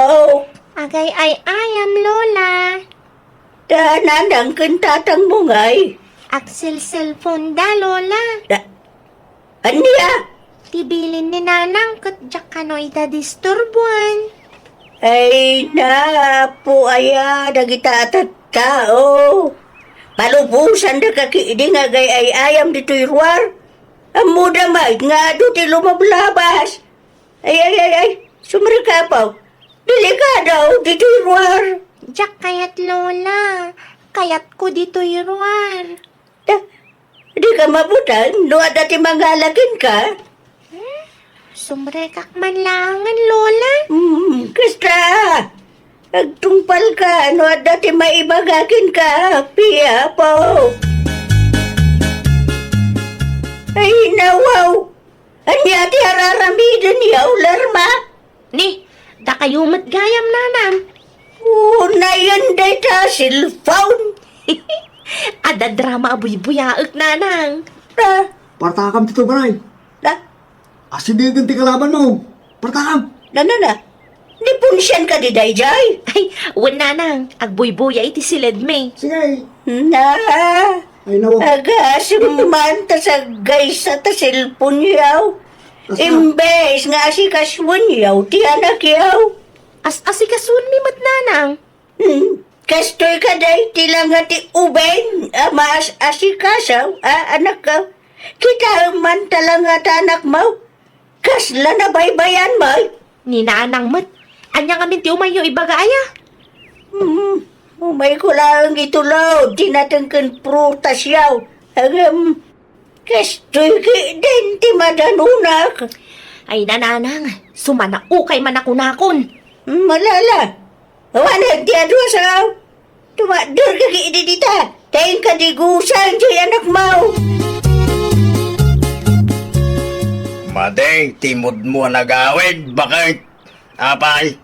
Agay ay ayam, Lola! Tanan ang kantatang mo ngay. Axel cellphone da, Lola! Anya? Tibilin ni nanang kat jak kano'y da disturbuan. Ay na po aya dagita at tao. Palubusan da kakidi nga gay ay ayam dito'y ruwar. Amo damay nga do ti lumablabas. Ay, sumrikapaw. Delikado dito'y ruwar. Jak kayat, Lola! Kayat ko dito'y ruwar. Di ka mabutan, no dati mangalakin ka. Sumrekak man langan, Lola! Kasta, nagtungpal ka, no dati maibagakin ka, piya po. Ay, nawaw. Anya ti hararamidan yaw, larma. Ni, da kayo matgayam nanam. Na yan day ta, cellphone. Ada drama abuy-buyaak nanang. Partakam tito baray. Na, Asinigan ti kalaban mo. Partakam. na. Di punsyan ka di dayjay. Ay, wan nanang, agbuy-buya iti silid me. Sige. Na, Ay nawa. agasiman ta sa gaysa ta cellphone yaw. Imbes nga si kaswan yaw, ti anak yaw. Asikasun mi mat nanang. Kastoy ka day, tilang nga ti uben, mas asikasaw, anak ka. Kita man talang nga ta anak mo. Kasla na baybayan mo. Ni nanang mat, anya nga minti umayo ibagaya. Umay ko lang itulaw, tinatangkan prutas yaw. Kastoy ka din, ti madanunak. Ay nananang, sumana ukay man ako nakon. Malala. Wanag ti adwa sa tumadur ka kiididita. Tayin ka di gusan, di anak mo. Madeng, timod mo nagawid. Bakit? Apay?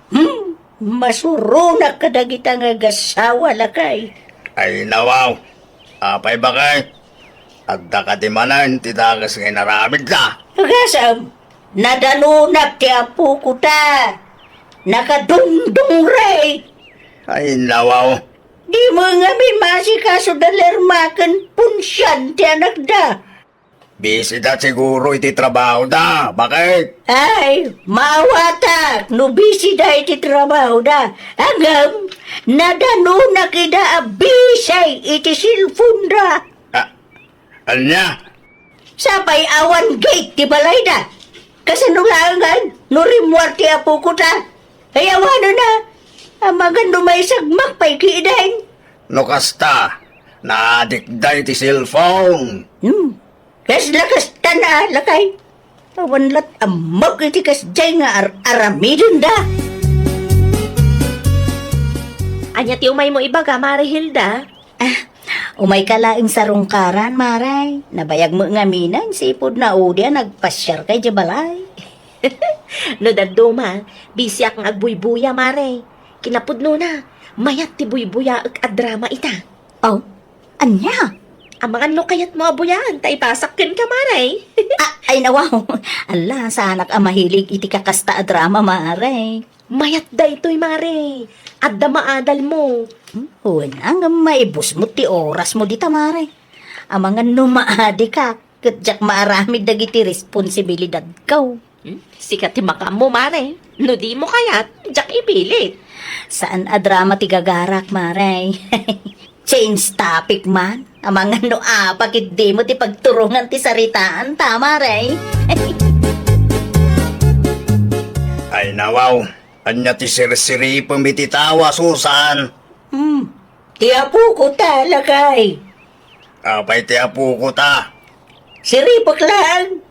Masurunak ka dagita nga gasawa lakay. Ay nawaw. Apay bakit? Adda ka di manan, titagas ngay naramid ta. Agasam, nadanunak ti apo ko ta. Nakadungdung ray. Ay nawaw. Di mo nga may masikaso dalermakan punsyan ti anak da. Busy da siguro iti trabaho da. Bakit? Ay, mawatak, no busy da iti trabaho da. Agam, nadanunak ida abisay iti cellphone da. Anya? Sapay awan gate ti balay da. Kasanulangan, no rimwar ti apo ko ta. Ay awano na, amagan may sagmak pa'y kiidahin. No kasta, naadikday ti cellphone. Lakas na, lakay. Awan lat amag iti kasjay nga aramidon da. Anya ti umay mo ibaga, Mari Hilda. Umay kalaing sarungkaran, Maray. Nabayag mo nga minan, sipod na udya, nagpasyar kay Jabalay. No daduma, busy akong agbuy-buya, Mare. Kinapudno na, mayat ti buy-buya ag adrama ita. Oh, anya? Ang mga nukayat mo abuyan, tay pasakin ka, Mare. Ay nawaw. Ala, sa anak ang mahilig iti kakasta a drama, Mare. Mayat da ito'y, Mare. At damaadal mo. Una nga maibus mo ti oras mo dita, Mare. Ang mga numaadi ka, katjak maaramid dagiti responsibilidad kaw. Sikat ti makam mo, Mare. No di mo kayat, jak ipilit. Saan a drama ti gagarak, Mare? Change topic man. Ang mga pakit di mo ti pagturungan ti saritaan, tama, Mare? Ay nawaw, anya ti sirsiri pamititawa, Susan. Tiyapo ko talakay. Apay ti apo ko ta. Siripok lang.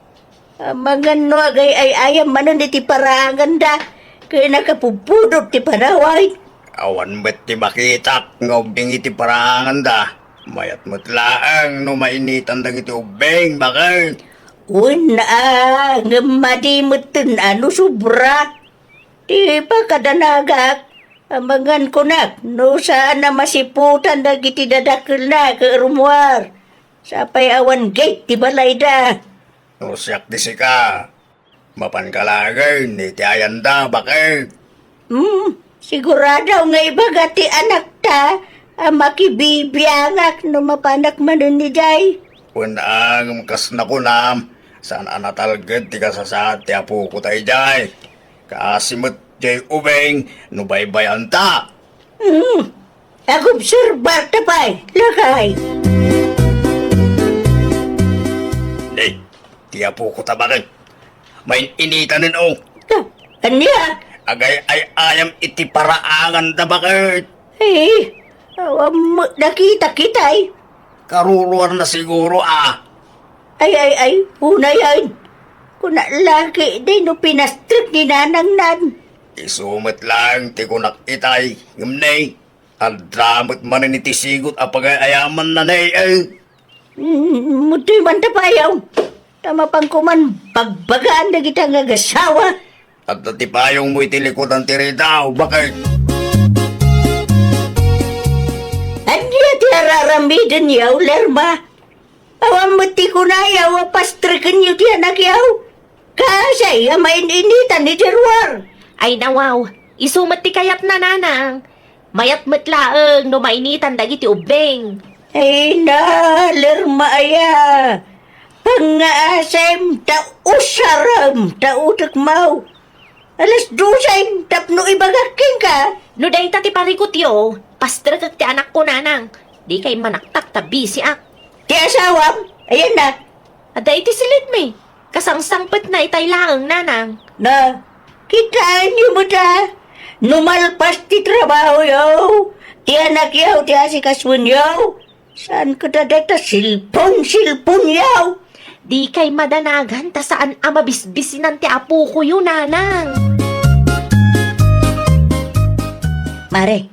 Ang mga agay ay ayam manon iti parangan da. Kaya nakapupudot ti panaway. Awan bet ti makitak, ngobding iti parangan da. Mayat matlaang no mainitan dagiti ubeng, bakit? Una, nga madimutun ano subra. Di pa kadanagak. Amangan ko na, no saan na masiputan dagiti dadakil na ka rumwar. Sapay awan gate ti balay da. No siyak di sika. Mapankalagay, ni ti ayanda, bakit? Sigurado nga ibaga ti anak ta. Makibibiyangak no mapanak manon ni Jay. Unang kas na kunam, saan anatalgad ti kasasat ti apo ko tayo jay. Kasimot jay ubeng, no baybayan ta. Agobserbar ta pa'y, lakay. Day, ti apo ko ta bakit? May initan o. Anya? Agay ay ayam iti paraangan ta bakit? Nakita kitay. Karuruan na siguro Ay, una yan. Kuna laki din no pinastrip ni nanang nan. Isumit lang ti kunak itay, ngumnay. Ang dramot man ni ti sigot apagayaman na nay Mutoy man tapayaw. Tama pang kuman, pagbagaan na kita nga gasawa. At natipayong mo'y tilikodan tiri daw, bakit? Anya ti araramidin yaw, Lerma. Awang mati ko na yaw, pastrikan yaw ti anak yaw. Kasay, amain-initan ni Jerwar. Ay nawaw, isumat ti kayat na nanang. Mayat matlaang no mainitan dagiti ubeng. Ay na, Lerma aya. Pangaasem, tausaram, tautak mau. Alas 12, tapno ibagaking ka. No day ti parikot yo, pastra ti anak ko nanang. Di kay manaktak ta busy ak. Ti asawam, ayan na. Ada iti silid me. Kasangsangpet na itay laang nanang. Na, kitaan niyo mo ta. Numalpas ti trabaho yaw. Ti anak yaw, ti asikaswan yaw. Saan ka dadata? Silpon yaw. Di kay madanagan ta saan amabisbisinan ti apo ko yun nanang. Mare,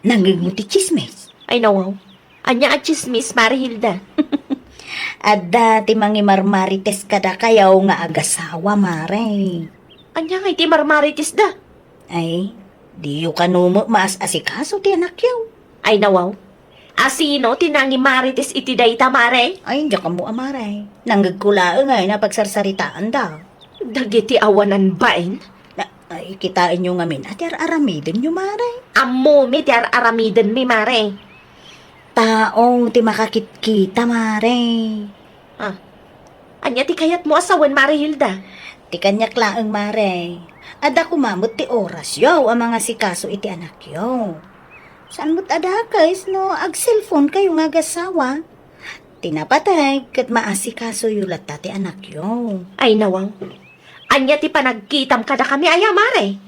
nanggig mo ti chismes. Ay nawaw, anya at chismis, Marihilda. At dati mangimarmarites kada kayaw nga agasawa, Mare. Anya nga iti marmaritis da. Ay, di yu kanumo maas asikaso ti anak yaw. Ay nawaw, asino tinangi maritis iti dayta, Mare? Ay, hindi ka mo amaray. Nanggig kulaang ay napagsarsaritaan daw. Dagiti awanan bain? Ay, kitain nyo nga min at aramidin nyo, Mare. Ammo mi ti aramiden mi, Mare. Taong ti makakitkita, Mare. Anya ti kayat mo asawan, Marihilda? Ti kanyak laang, Mare. Ada kumamot ti oras yaw ang mga sikaso iti anak yaw. Saan mo't ada kays no ag-cellphone kayo nga gasawa? Tinapatay kat maasikaso yulat ti anak yaw. Ay nawaw. Anya ti panagkitam kada kami, aya, Mare.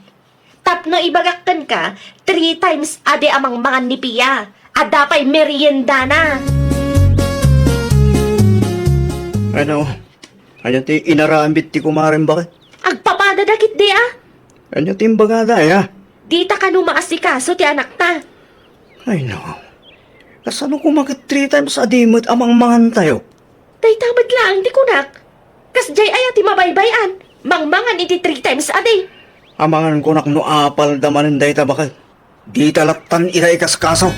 Tapno ibagakkan ka, 3 times ade amang mga nipiya. Ada pa'y merienda na. Ano? Ano ti inarambit ti kumarin bakit? Agpapadadakit di Ano ti imbagada Di ta ka numaasikaso ti anak ta. Ay no. Kasano kumagat 3 times a day mo't amang mangan tayo? Day tamad lang, di kunak. Kas jay aya ti mabaybayan. Mangmangan iti 3 times a day. Amangan ko no apal damanin day ta bakit? Di talatan iray kaskaso.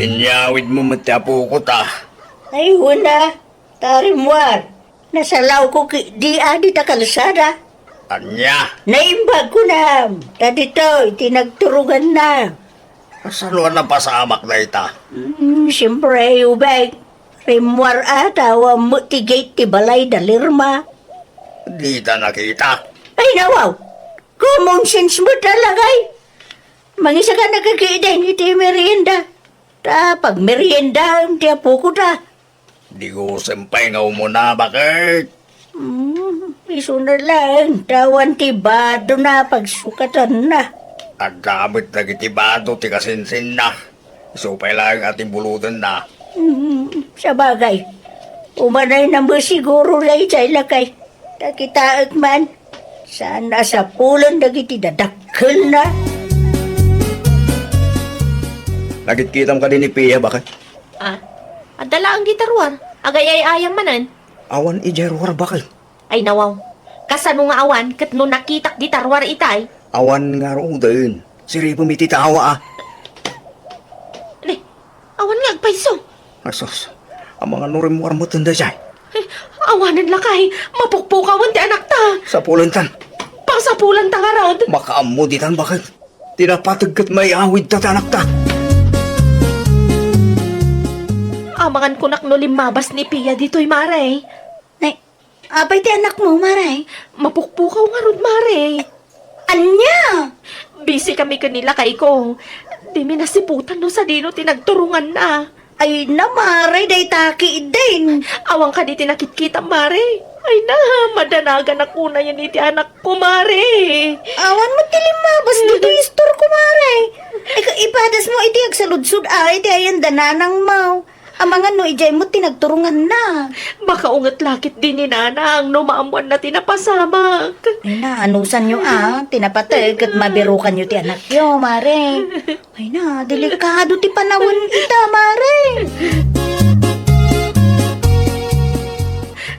Inyawid mo matapo ko ta. Ay, wala. Tarimwar. Nasalaw ko di adi ta kalsada. Anya, Naimbag ko na. Dito, itinagturugan na. kasaluan na pasamak na ita. Siyempre, ubay. Rimwar ata, wa mo ti gate ti balay dalirma. Di ta nakita. Ay, nawaw. Common sense mo talaga eh. Mangisa ka nagkakiiday iti merienda. Ta, pag merienda, ti apo ko ta. Di ko sempay nga umuna, bakit? Iso na lang. Tawan ti bado na pagsukatan na. Ang gamit na kitibado ti kasinsin na. Supay lang ating bulutan na. Sa bagay. Umanay na mo siguro lay chay lakay. Takitaag man. Sana sa pulon dagiti dadakkel na. Nagitkitam ka din ni Pia, bakit? Adala ang gitarwar. Agay ay ayang manan. Awan ijerwar, bakit? Ay nawaw. Kasano nga awan kat no nakitak gitarwar itay. Awan nga roon din. Siri pumititawa ah. Ne, awan nga agpaiso. Asos, ang mga nurimwar mo tanda siya. Awanan lakay. Mapukpukawan ti anak ta. Sa pulantan, Pangsapulan ta nga rod. makaammo ditan, bakit? Tinapatagkat may awid tatanak ta. Amangan ko nak no limabas ni Pia dito'y maray. Nay, abay ti anak mo, maray. Mapukpukaw nga rod maray. Anya? Busy kami kanila kay ko. Di mi nasiputan no sa dino tinagturungan na. Ay na, maray, day taki din. Awang ka di tinakit-kita, mare. Ay na, madanagan ako na yan iti anak ko, mare. Awan mo tilimabas dito istor ko, maray. Ay, ipadas mo iti agsaludsud ay, iti ayan dananang mau. Ang mga no, ijay mo tinagturungan na. Baka ungat lakit din ni nanang no maamuan na tinapasamak. Ay na, anusan nyo tinapatag at mabirukan nyo ti anak nyo, mare. Ay na, delikado ti panahon ita, mare.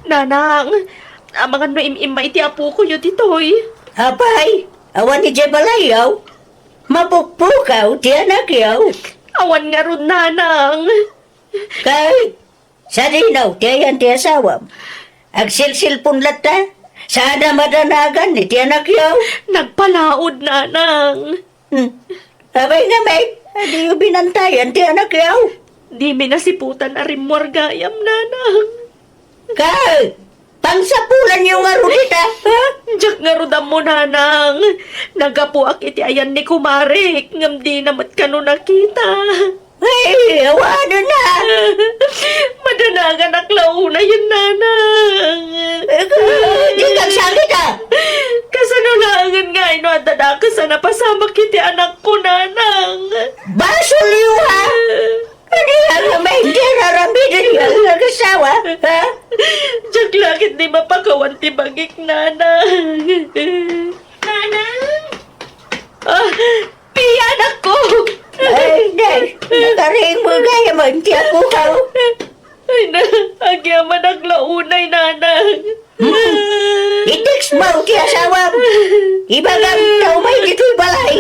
Nanang, amangan no im-ima iti apo ko yun dito'y. Apay, awan ni Jay Balayaw. Mapukpukaw ti anak yaw. Awan nga ron, nanang. Kay, sa dinaw, ti ayan ti asawam. Agsilsilpon lata, sana madanagan ni ti anak yaw. Nagpalaod, nanang. Abay nga, may, adi yung binantayan ti anak yaw. Di mi nasiputan na rin gayam, nanang. Kay, pangsapulan yung arulita, ha? Diyak nga rodam mo, nanang. Nagapuak iti ayan ni Kumarik. Ngam di namat ka no nakita. Ay, awado na. Madanagan aklauna yun, nanang. Di kang sakit, ha? Kasanulangan nga ino at dadaka sa napasamak iti anak ko, nanang. Basol yung, ha? Ano yung may hindi naramidan yung nag-asawa, ha? Diyak lakit di mapakawan ti bagik, nanang. Nanang! Ah, Pia, anak ko! Ay, day, nakaring mo gaya mo, hindi ako ka. Ay na, agyaman aglaunay, nanang. I-text mo, ti asawa. Ibagang tao may dito'y balay.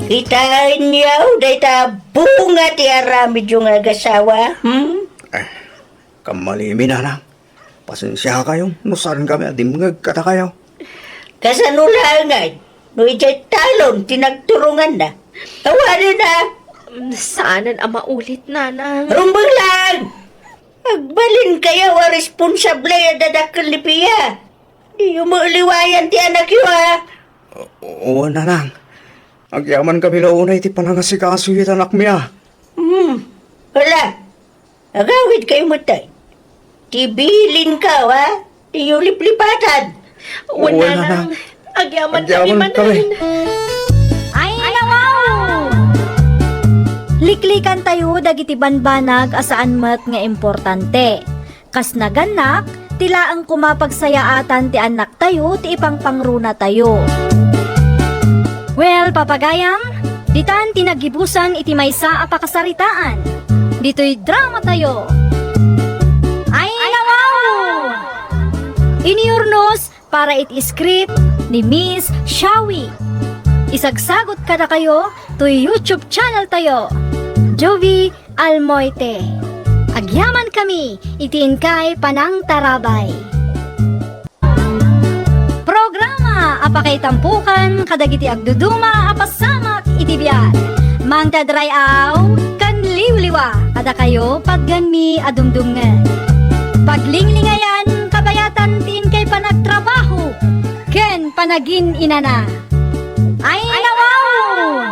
Kitain niyaw, day ta bunga ti aramid yung agasawa. Kamalimi na lang. Pasensya kayo, nusaran kami at dimngag kata kayo. Kasanulangan, no ijay talon, tinagturungan na. Awanan na, Saanan ang maulit, nanang? rumbang lang. Agbalin kaya wa responsable at dadakal ni Pia. Di yung mauliwayan ti anak yun, ha? Oo na lang. Agyaman kami na unay ti panangasikaso yung anak miya. Wala. Agawid kayo mo tay. Tibilin ka, ha? Di yung liplipatan. Wala, Wala, nanang. Agyaman kami Agyaman kami. manan. Ay, wow! Liklikan tayo dagiti banbanag asaan met nga importante. Kas naganak, tila ang kumapagsayaatan ti anak tayo ti ipangpangruna tayo. Well, papagayam, ditan tinagibusan iti maysa a pakasaritaan. Dito'y drama tayo. Ay, wow! Iniurnos para it script ni Miss Shawi. Isagsagot kada kayo to YouTube channel tayo, Jovi Almoite. Agyaman kami, itiin kay Panang Tarabay. Programa apakay tampukan, kadagiti agduduma, apasamak itibiyat. Mang tadrayaw, kan liwliwa, kada kayo pagganmi adumdungan. Paglinglingayan, kabayatan tiin kay panagtrabaho, ken panagin inana. Ay nawaw!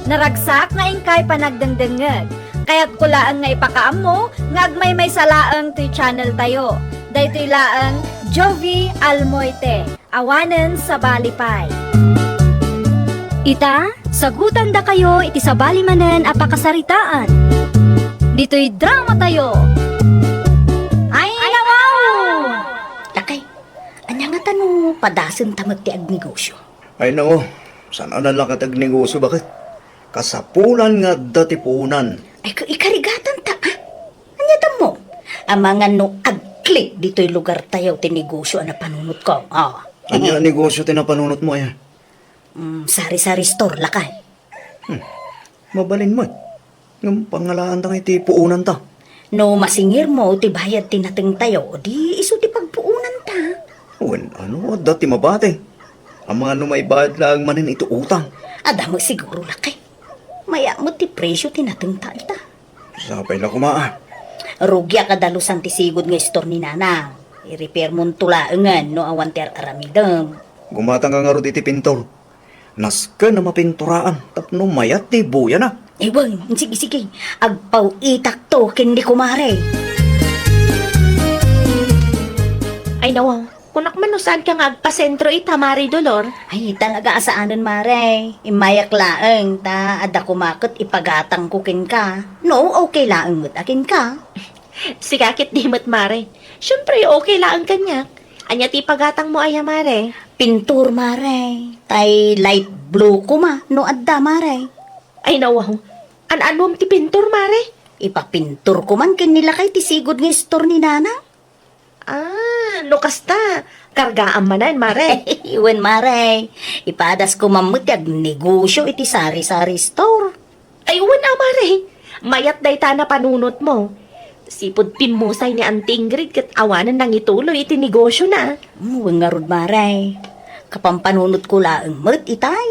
Naragsak nga ingkay panagdengdengeg, kaya't kulaan nga ipakaam mo, nga agmay may salaang to'y channel tayo. Daytoy laang Jovi Almoite, awanen sa balipay. Ita, sagutan da kayo iti sa balimanen apakasaritaan. Dito'y drama tayo. Ay nawaw! Lakay, anya nga tanong padasin tamag ti ag negosyo. Ay nako, sana na lang katag negosyo bakit? Kasapulan nga dati punan. Ay, ikarigatan ta, ah. Anya mo? Ang mga no agklik dito'y lugar tayo ti negosyo na panunot ko. Oh. Anya negosyo tinapanunot mo ay? Sari-sari store, lakay. Mabalin mo eh. Yung pangalaan ta iti puunan ta. No masingir mo, ti bayad tinateng tayo, di iso ti pagpuunan ta. Wen, ano, dati mabate. Ang mga numaybayad lang manin ito utang. Adamo siguro, lakay. Maya mo ti presyo tinateng ta ita. Sapay na kumaa. Rugya kadalusan ti sigod nga store ni Nanang. I-repair mo tulaangan no awan ti aramidam. Gumatang nga nga ro iti pintor. Naska na mapinturaan. Tapno mayat ti buya na. Ewan, sige. Agpaw itak to, kindi kumare. Ay nawaw, kunak man no saan ka nga agpasentro ita, Mari Dolor. Ay, talaga asaanan mare. Imayak laeng, ta ada kumakot ipagatang kukin ka. No, okay laeng mo't akin ka. Sikakit di mo't, Mare. Siyempre, okay lang ang kanyak. Anya ti pagatang mo ay, Mare. Pintur mare. Tay light blue kuma, no adda mare. Ay nawaw, an-anom ti pintor, Mare. Ipapintur ko man nila kay tisigod nga store ni Nana. Ah, no kasta. Kargaan manan, Mare. Iwan mare. Ipadas ko mamutyag negosyo iti sari-sari store. Ay, uwan Mare. Mayat day ta na panunot mo. Sipod pimusay ni Auntie Ingrid kat awanan nang ituloy iti negosyo na. Nga rod mare. Kapampanunot ko laang mat itay.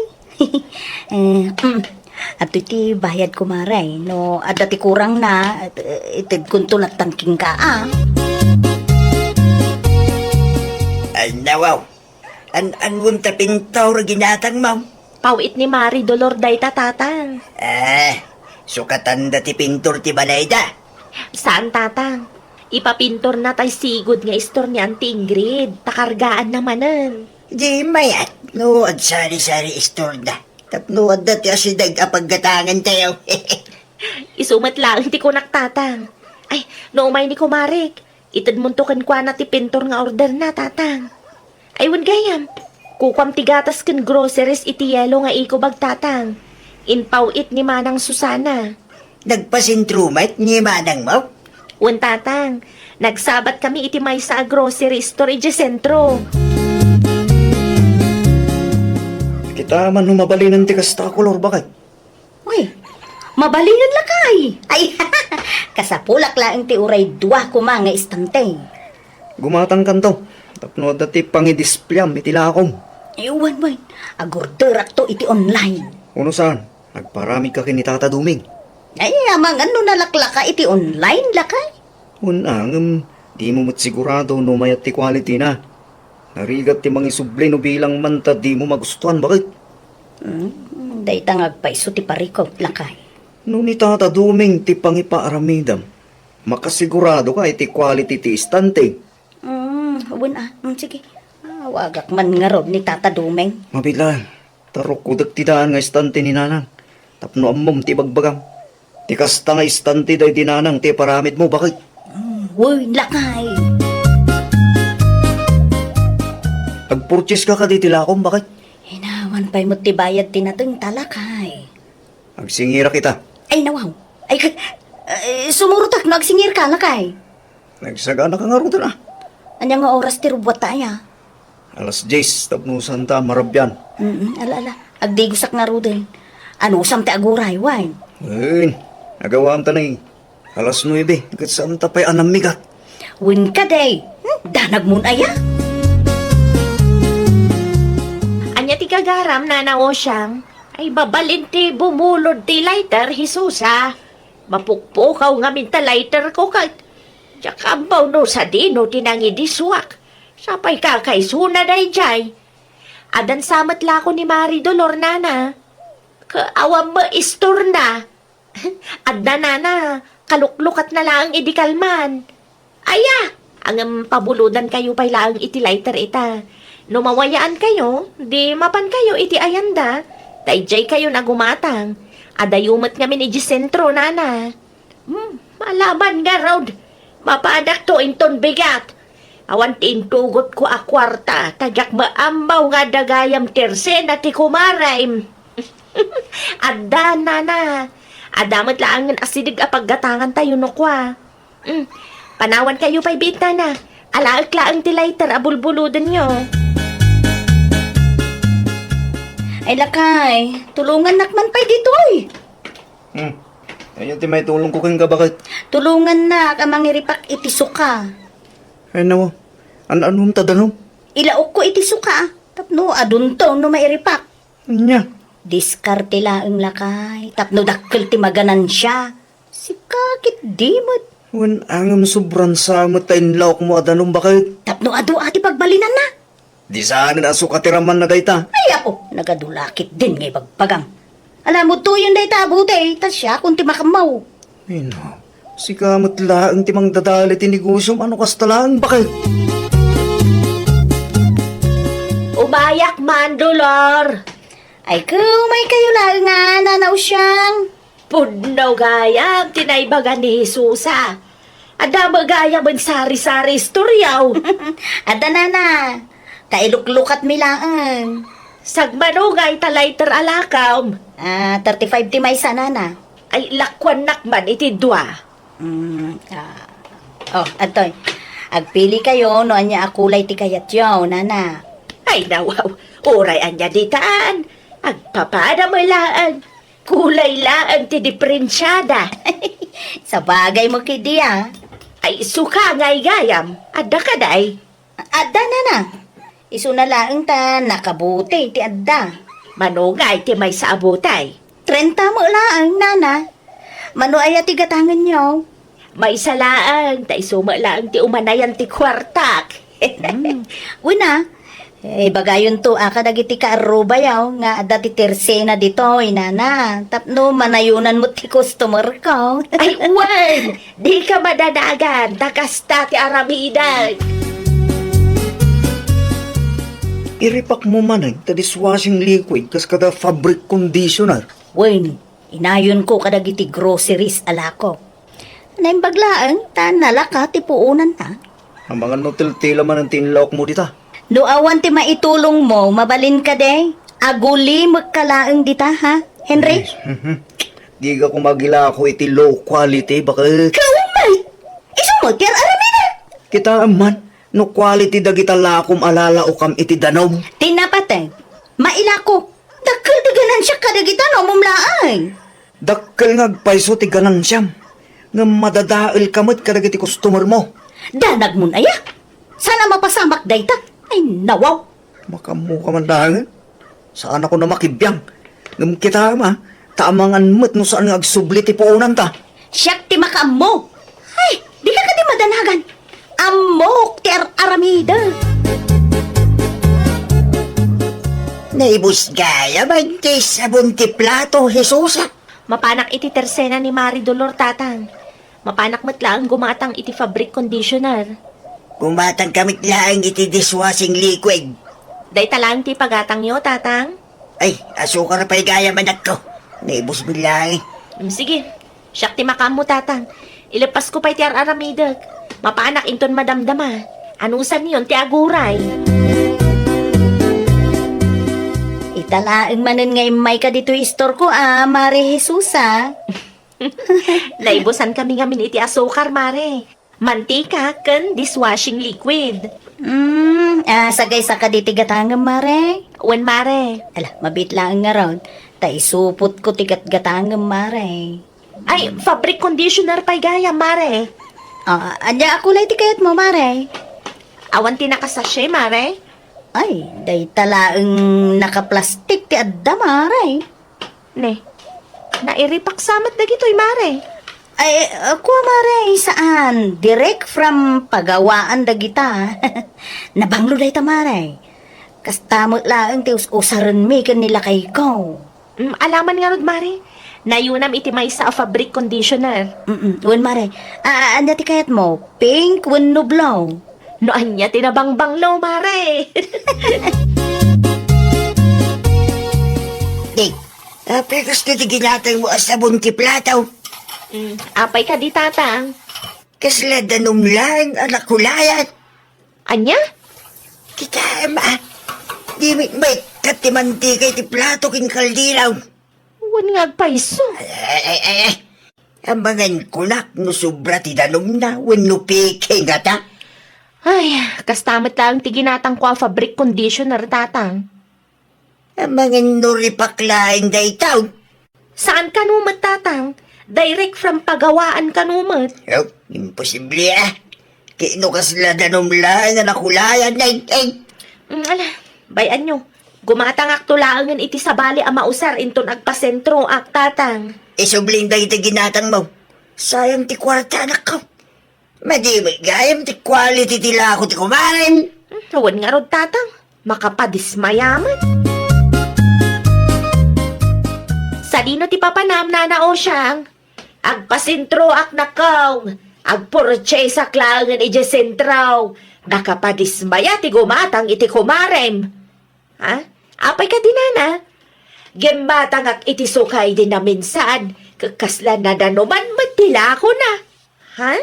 At iti bayad ko mare. No, at dati kurang na. Itid kuntulat tangking ka ah. Ay nawaw. An ta pintor ginatang mo. Pawit ni Mari Dolor day tatang. Sukatan dati pintor ti balayda. Saan tatang? Ipapintor na tay sigod nga istor ni Auntie Ingrid. Takargaan namanan. Di mayat. No, ad sari-sari store na. Tapno ad dati asidag apaggatangan tayo. Isumat lang ti kunak tatang. Ay, naumay ni kumarik. Itad muntukan kwa na ti pintor nga order na tatang. Ay, wan gayam. Kukwam ti gatas ken groceries iti yelo nga iko bag tatang. Inpawit ni Manang Susana. Nagpasintrumat ni manang mo? Wan tatang, nagsabat kami iti may sa grocery store iti sentro. Kita man humabalinan ti kasta kolor bakit? Uy, mabalingan lakay. Ay, kasapulak laang ti uray dua kuma nga istante. Gumatang kanto. Tapno dati pangidisplay iti lakong. Iwan mo, agorderak to iti online. Uno saan? Nagparami ka kinitata duming. Ay, amang ano nalaklaka iti online lakay. Unang, di mo mo't sigurado no mayat ti quality na. Narigat ti mga isubli no bilang manta di mo magustuhan. Bakit? Day tangagpaiso ti parikot lakay. No ni tata duming ti pangipaaramidam. Makasigurado ka iti quality ti istante. Sige. Wagak man nga rod ni Tata Dumeng. Mabila, tarok kudag ti daan nga istante ni nanang. Tapno amom ti bagbagam. Ti kasta nga istante day di nanang ti paramid mo. Bakit? Uy, lakay. Agpurchase ka di tilakong. Bakit? Hinawan pa'y mo ti bayad tinateng talakay. Agsingira kita. Ay, nawaw. Ay, sumurutak no agsingir ka lakay. Nagsagana ka nga ro na. Anya nga oras ti rubwat tayo. Alas 10, tapnusan ta, marabyan. Ala. Agdi gusak nga rudin. Ano usam ti aguray, wine? Ayun, nagawaan ta na eh. Alas 9, kat saan ta pa'y anamigat. Win ka day. Danag mun aya. Anya ti kagaram na naosyang, ay babalin ti bumulod ti lighter, Hisusa. Mapukpukaw nga minta lighter ko kag Tsakabaw no sa dino tinangidiswak. Sapay kakaisuna day jay. Adan samat la ko ni Mari Dolor nana. Kaawam mo istor na. Adda nana, kaluklukat na lang idikalman. Aya, ang pabuludan kayo pay lang iti lighter ita. No mawayaan kayo, di mapan kayo iti ayanda. Dayjay kayo nagumatang. Adayumat nga min sentro nana. Malaman nga raw. Mapadak to inton bigat. Awan tintugot ko a kwarta. Tagyak maambaw nga dagayam tersen at ikumaray. Adda nana. Adamat lang ang asidig a paggatangan tayo no kwa. Panawan kayo pa'y bita na. Alaak laang ti lighter abulbuludan nyo. Ay lakay, tulungan nakman pa'y ditoy. Ayun, ti may tulong ko kang bakit. Tulungan na ka mangiripak iti suka. Ay nawa, anong tadanom? Ilaok ko iti suka. Tapno adunto no mairipak. Anya, Diskarte laeng lakay. Tapno dakkel ti maganan siya. Sikakit dimot. wan angam sobrang samot ta inlaw mo adanong bakit. Tapno adu ati pagbalinan na. Di saan na sukatiraman na dayta. Ay ako, nagadulakit din ngay bagpagang. Alam mo to yun day tabuti. Tas siya kung ti makamaw. Ino, si kamot laang timang dadali tinigusyo, ano kasta laang bakit? Umayak man, Dolor. Ay may kayo lang nga nanaw siyang. Pudnaw gayam, tinaybagan ni Hisusa. Ada magayam ang sari-sari istoryaw. Ada na. Kailuklukat milaan. Sagmanungay ta lighter alakam. 35 ti may sana na. Ay lakwan nakman iti dua. Atoy. Agpili kayo no anya akulay ti kayat yaw, nana. Ay nawaw, oray anya ditaan. Agpapada mo laan. Kulay laan ti diferensyada. Sa bagay mo kidi Ay suka ngay gayam. Adda ka day. Adda na. Isuna laeng ta nakabuti ti adda. Manungay ti may sa abutay. 30 mo laeng, nana. Mano ay ti gatangan nyo. May salaan, ta isuma lang ti umanayan ti kwartak. Una, bagayon to dagiti kaaruba yaw nga adda ti tersena dito, nana. Tapno manayunan mo ti customer ko. Ay, wan! Di ka madadagan, takasta ti aramidan. Iripak mo man ta dishwashing liquid kas kada fabric conditioner. Wen, inayon ko kadagiti groceries alako. Naim baglaan, ta nalaka ti puunan ta. Ang mga notil-tila man ang tinlawak mo dita. No awan ti maitulong mo, mabalin ka de. Aguli magkalaang dita ha, Henry? Di ka kumagila ako iti low quality, bakit? Kaumay! Isumot yan aramida! Kita man, no quality dagita lakom alala o kam iti danom. Tinapatay, mailako. Dakil di ganan siya kadagita no mumlaan. Dakkel ngagpaiso ti ganansiyam. Nga madadail kamot kadagiti customer mo. Danag mo na ya. Sana mapasamak dayta. Ay nawaw. Makamu ka man dahil. Saan ako na makibiyang. Ngam kita ma, taamangan mo't no saan nga agsubli ti puunan ta. Siyak ti makaammo. Ay, di ka di madanagan. Amok ti aramida. Naibus gaya man ti sabon ti plato, Jesusa. Mapanak iti tersena ni Mari Dolor tatang. Mapanak matlang gumatang iti fabric conditioner. Kumatang kamit lang iti dishwashing liquid. Day talang ti pagatang yo, tatang. Ay, asukar pa'y gaya man ako. Naibus bilay. Sige, siyak ti makam mo, tatang. Ilipas ko pa'y ti aramidag. Mapanak inton madamdama. Anusan yun ti aguray. Italaang manen ngay may ka dito istor ko Mari Jesusa. Naibusan kami nga iti asukar, Mare. Mantika kan dishwashing liquid. Sagay sa kaditigatangam, mare. Wen mare. Ala, mabit lang nga ron. Tay supot ko tigat-gatangam, mare. Ay, fabric conditioner pa'y gaya, mare. Anya ako lang tikayat mo, mare. Awan tinakasasya, mare. Ay, day talaang nakaplastik ti adda, mare. Ne, nairipak samat na gito'y, mare. Ay, ako, mare, saan? Direct from pagawaan dagita. Nabanglo day ta, mare. Kastamot lang ti usaran mi kanila kay ko. Alaman nga rod, mare. Nayunam iti may sa fabric conditioner. Wen, mare. Anya ti kayat mo? Pink, wenno blow. Noan niya tinabangbanglaw, mare. Di, pero gusto di ginatang mo as sabon ti plataw. Apay ka di, tatang. Kasla danom lang, anak kulayat. Anya? Kita, di may katimantikay ti plato king kaldilaw. Wan nga agpaiso. Ay. Ang mga kunak no sobra ti danom na, wenno peke nga ta. Ay, kastamat lang ti ginatang ko fabric conditioner, tatang. Ang mga nuripaklaing daytaw. Saan ka numat, tatang? Direct from pagawaan ka numat. Oh, imposible Kino kasla danom lang, anak kulayan na Ala, bayan nyo. Gumatang aktulangan iti sabali ang mausar inton agpasentro ak, tatang. Isubling dahi ti ginatang mo. Sayang ti kwarta anak ko. Madimig gayam ti quality ti lako ti kumarin. Huwag nga rod, tatang. Makapadismayaman. Sa dino ti papanam na o siyang. Agpasentro ak nakaw. Agpurchase ak langan iti sentraw. Nakapadismaya ti gumatang iti kumarem. Ha? Apay ka dinana? Gembatang ak iti sukay din na minsan. Kakasla na danuman matila ko na. Ha?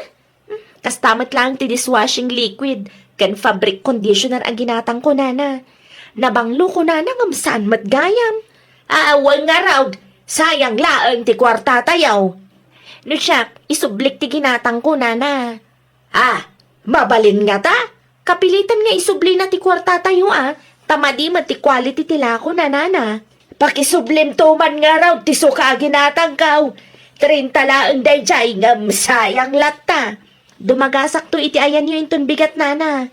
Kastamat lang ti dishwashing liquid. Kan fabric conditioner ang ginatang ko, nana. Nabanglo ko, nana, ngam saan matgayam. Awal nga raw, sayang laang ti kwarta tayaw. No siya, isublik ti ginatang ko, nana. Mabalin nga ta? Kapilitan nga isubli na ti kwarta tayo, Tamadi man ti quality ti lako, nana. Pakisublim to man nga raw, ti suka ginatang kaw. 30 laang day jay, ngam sayang latta. Dumagasak to iti ayan yung inton bigat, nana.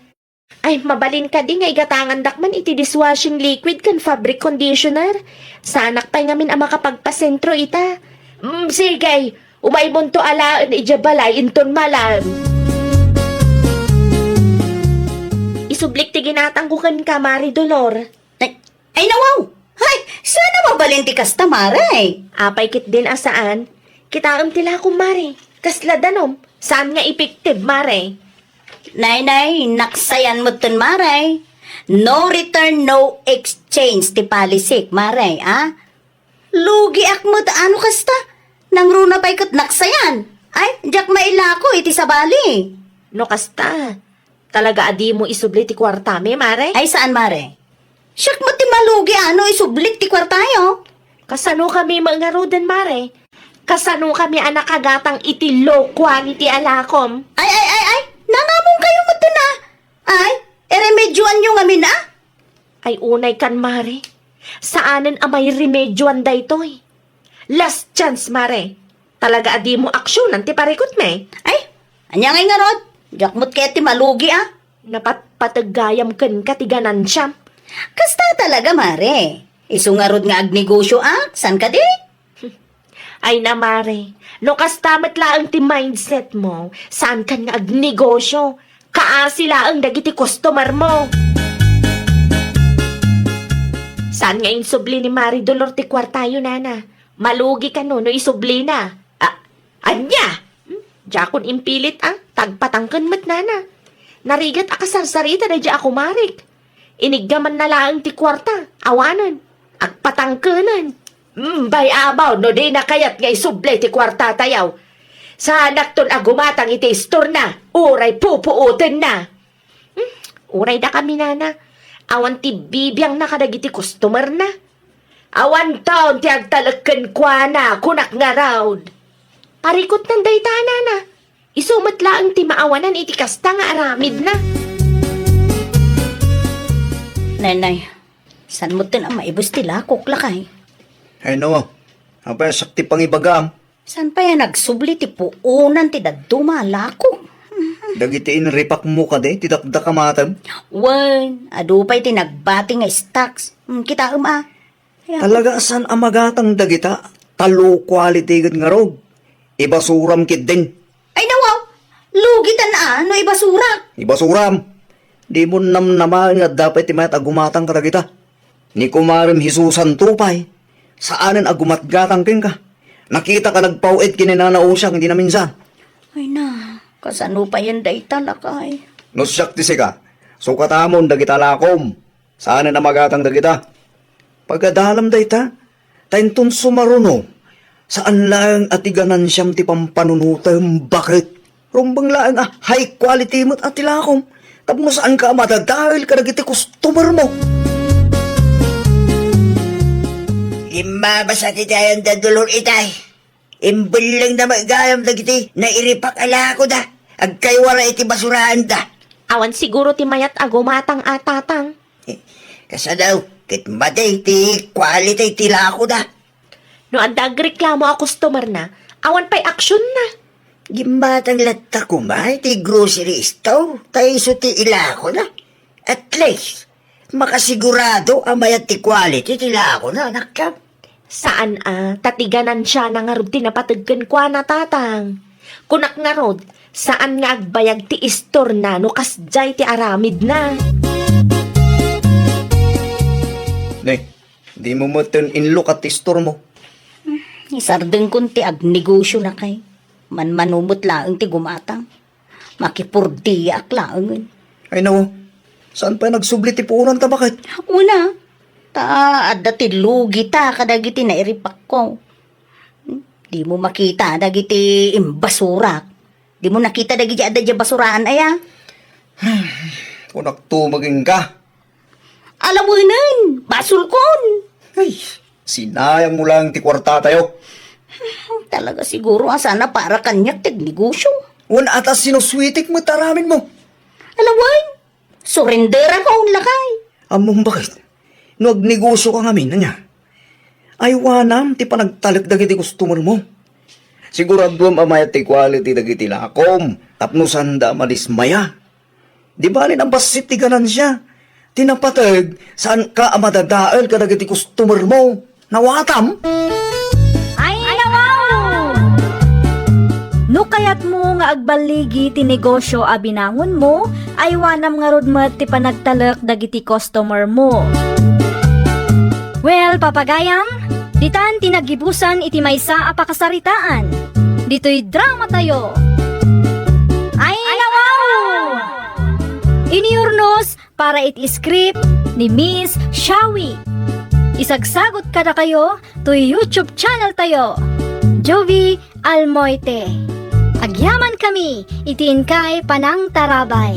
Ay, mabalin ka di nga igatangan dakman iti dishwashing liquid kan fabric conditioner. Sanak pa'y ngamin ang makapagpasentro ita. Sige, umay mo to alaan ijabalay inton malam. Isublik ti ginatang ko kan kamari, Dolor. Ay nawaw! Hay, sana mabalin ti kasta, mare. Apay kit din asaan. Kitaam tila kumari. Kasla danom. Saan nga effective, mare? Nay, naksayan mo tun, mare. No return, no exchange ti palisik, mare, Lugi ak mo ano kasta? Nang runa pa'y kat naksayan. Ay, jak mailako iti sabali. No kasta. Talaga adi mo isubli ti kwartame, mare? Ay, saan, mare? Siyak mo ti malugi isublik ti kwartayo. Kasano kami mga roden, mare? Kasano kami anak kagatang iti low quality alakom? Ay, nangamong kayo mo to na. Ay, eremedyoan nyo nga mina. Ay unay kan, mare. Saanen amay remedyoan daytoy? Last chance, mare. Talaga adi mo aksyonan ti parikot me. Ay, anya ngay nga rod. Jakmot kaya ti malugi, Napatpatagayam ken katiganan siyam. Kasta talaga, mare. Isu nga rod nga agnegosyo, San ka di? Ay na, mare. No kastamat laang ti mindset mo, saan ka nga agnegosyo? Kaasi laang dagiti customer mo. Saan nga insubli ni Mari Dolor ti kwartayo, nana? Malugi ka no isubli na. Anya? Jakon impilit, tagpatangkan mat, nana. Narigat akasarsarita na di ako, marik. Iniggaman na laang ti kwarta, awanan, agpatangkanan. Bay abaw, no di na kayat nga isuble ti kwarta tayaw. Sa anak ton agumatang iti store na, uray pupuutin na. Uray da kami, nana. Awan ti bibiyang nakadagiti customer na. Awan taon ti agtalagkan kwa na, kunak nga raud. Parikot ng dayta, nana. Isumat laang ti maawanan iti kasta nga aramid na. Nanay, san mo tin ang maibos tila kuklakay? Ay no, apa sakti pang ibagam. San pa yan nagsubli ti puunan ti daddumalako? Dagitiin ripak mo ka de, tidakda ka matam. Wan, adupay ti nagbati nga stocks. Kita Talaga saan amagatang dagita? Talo quality gud nga rog. Ibasuram kid din. Ay nawaw, lugitan no ibasura. Ibasuram. Di mo namnaman nga dapat timayat agumatang ka dagita. Ni kumarim Hisusan tupay. Saanan agumatgatang king ka. Nakita ka nagpauit kininanausang di na minsan. Ay na, kasano pa yan day talakay. Nosyak ti sika. Sukatamon dagita lakom. Saanan na magatang dagita. Pagkadalam dayta, tayntun sumaruno. Saan lang atiganan siyam ti pampanunutam. Bakit? Rumbang lang high quality mo't atilakom. Tapos saan ka matadahil ka nagiti customer mo? Imabasa ti tayo dadulor itay. Imbal lang na magayam dagiti na iripak ala ko da. Agkaywara iti basurahan da. Awan siguro ti mayat agumatang atatang. Kasa daw, kitmaday ti quality ti lako da. No andag reklamo a customer na, awan pa'y aksyon na. Gimbatang latta kumay ti grocery store. Tayo so ti ilako na. At least, makasigurado ang mayat ti quality ti lako na, nakap. Saan tatiganan siya na nga rod tinapatagkan kwa na tatang. Kunak nga rod, saan nga agbayag ti istor na no kasjay ti aramid na. Nay, di mo mo inlook at ti store mo. Isardeng kun ti agnegosyo na kay. Manumot laang ti gumatang. Makipurdiyak laang. Ay no, saan pa nagsubli ti puunan ta bakit? Una, adda ti lugi ta kadagiti na iripak ko. Di mo makita dagiti imbasurak. Di mo nakita dagiti adda di basuraan aya. Kunak to maging ka. Alam mo nun, basulkon. Ay, sinayang mo lang ti kwarta tayo. Talaga siguro sana para kanyak tignegosyo. Wan atas sinuswitik mo taramin mo. Alam mo, surrendera ka un lakay. Among bakit? No agnegosyo ka ngamin na niya. Ay wanam ti panagtalik dagiti customer mo. Sigurado amaya ti quality dagiti lakom. Tapno sanda malismaya. Di ba ang basit ti ganansya? Tinapatag saan ka amadadaal ka dagiti customer mo. Nawatam? Ay, nawaw! No kayat mo nga agbaligi ti negosyo a binangon mo, ay wanam nga rod met ti panagtalek dagiti customer mo. Well, papagayam, ditan tinagibusan iti maysa a pakasaritaan. Dito'y drama tayo. Ay, nawaw! Iniurnos para iti script ni Miss Shawi. Isagsagot kada kayo to YouTube channel tayo, Jovi Almoite. Agyaman kami, itiin kay Panang Tarabay.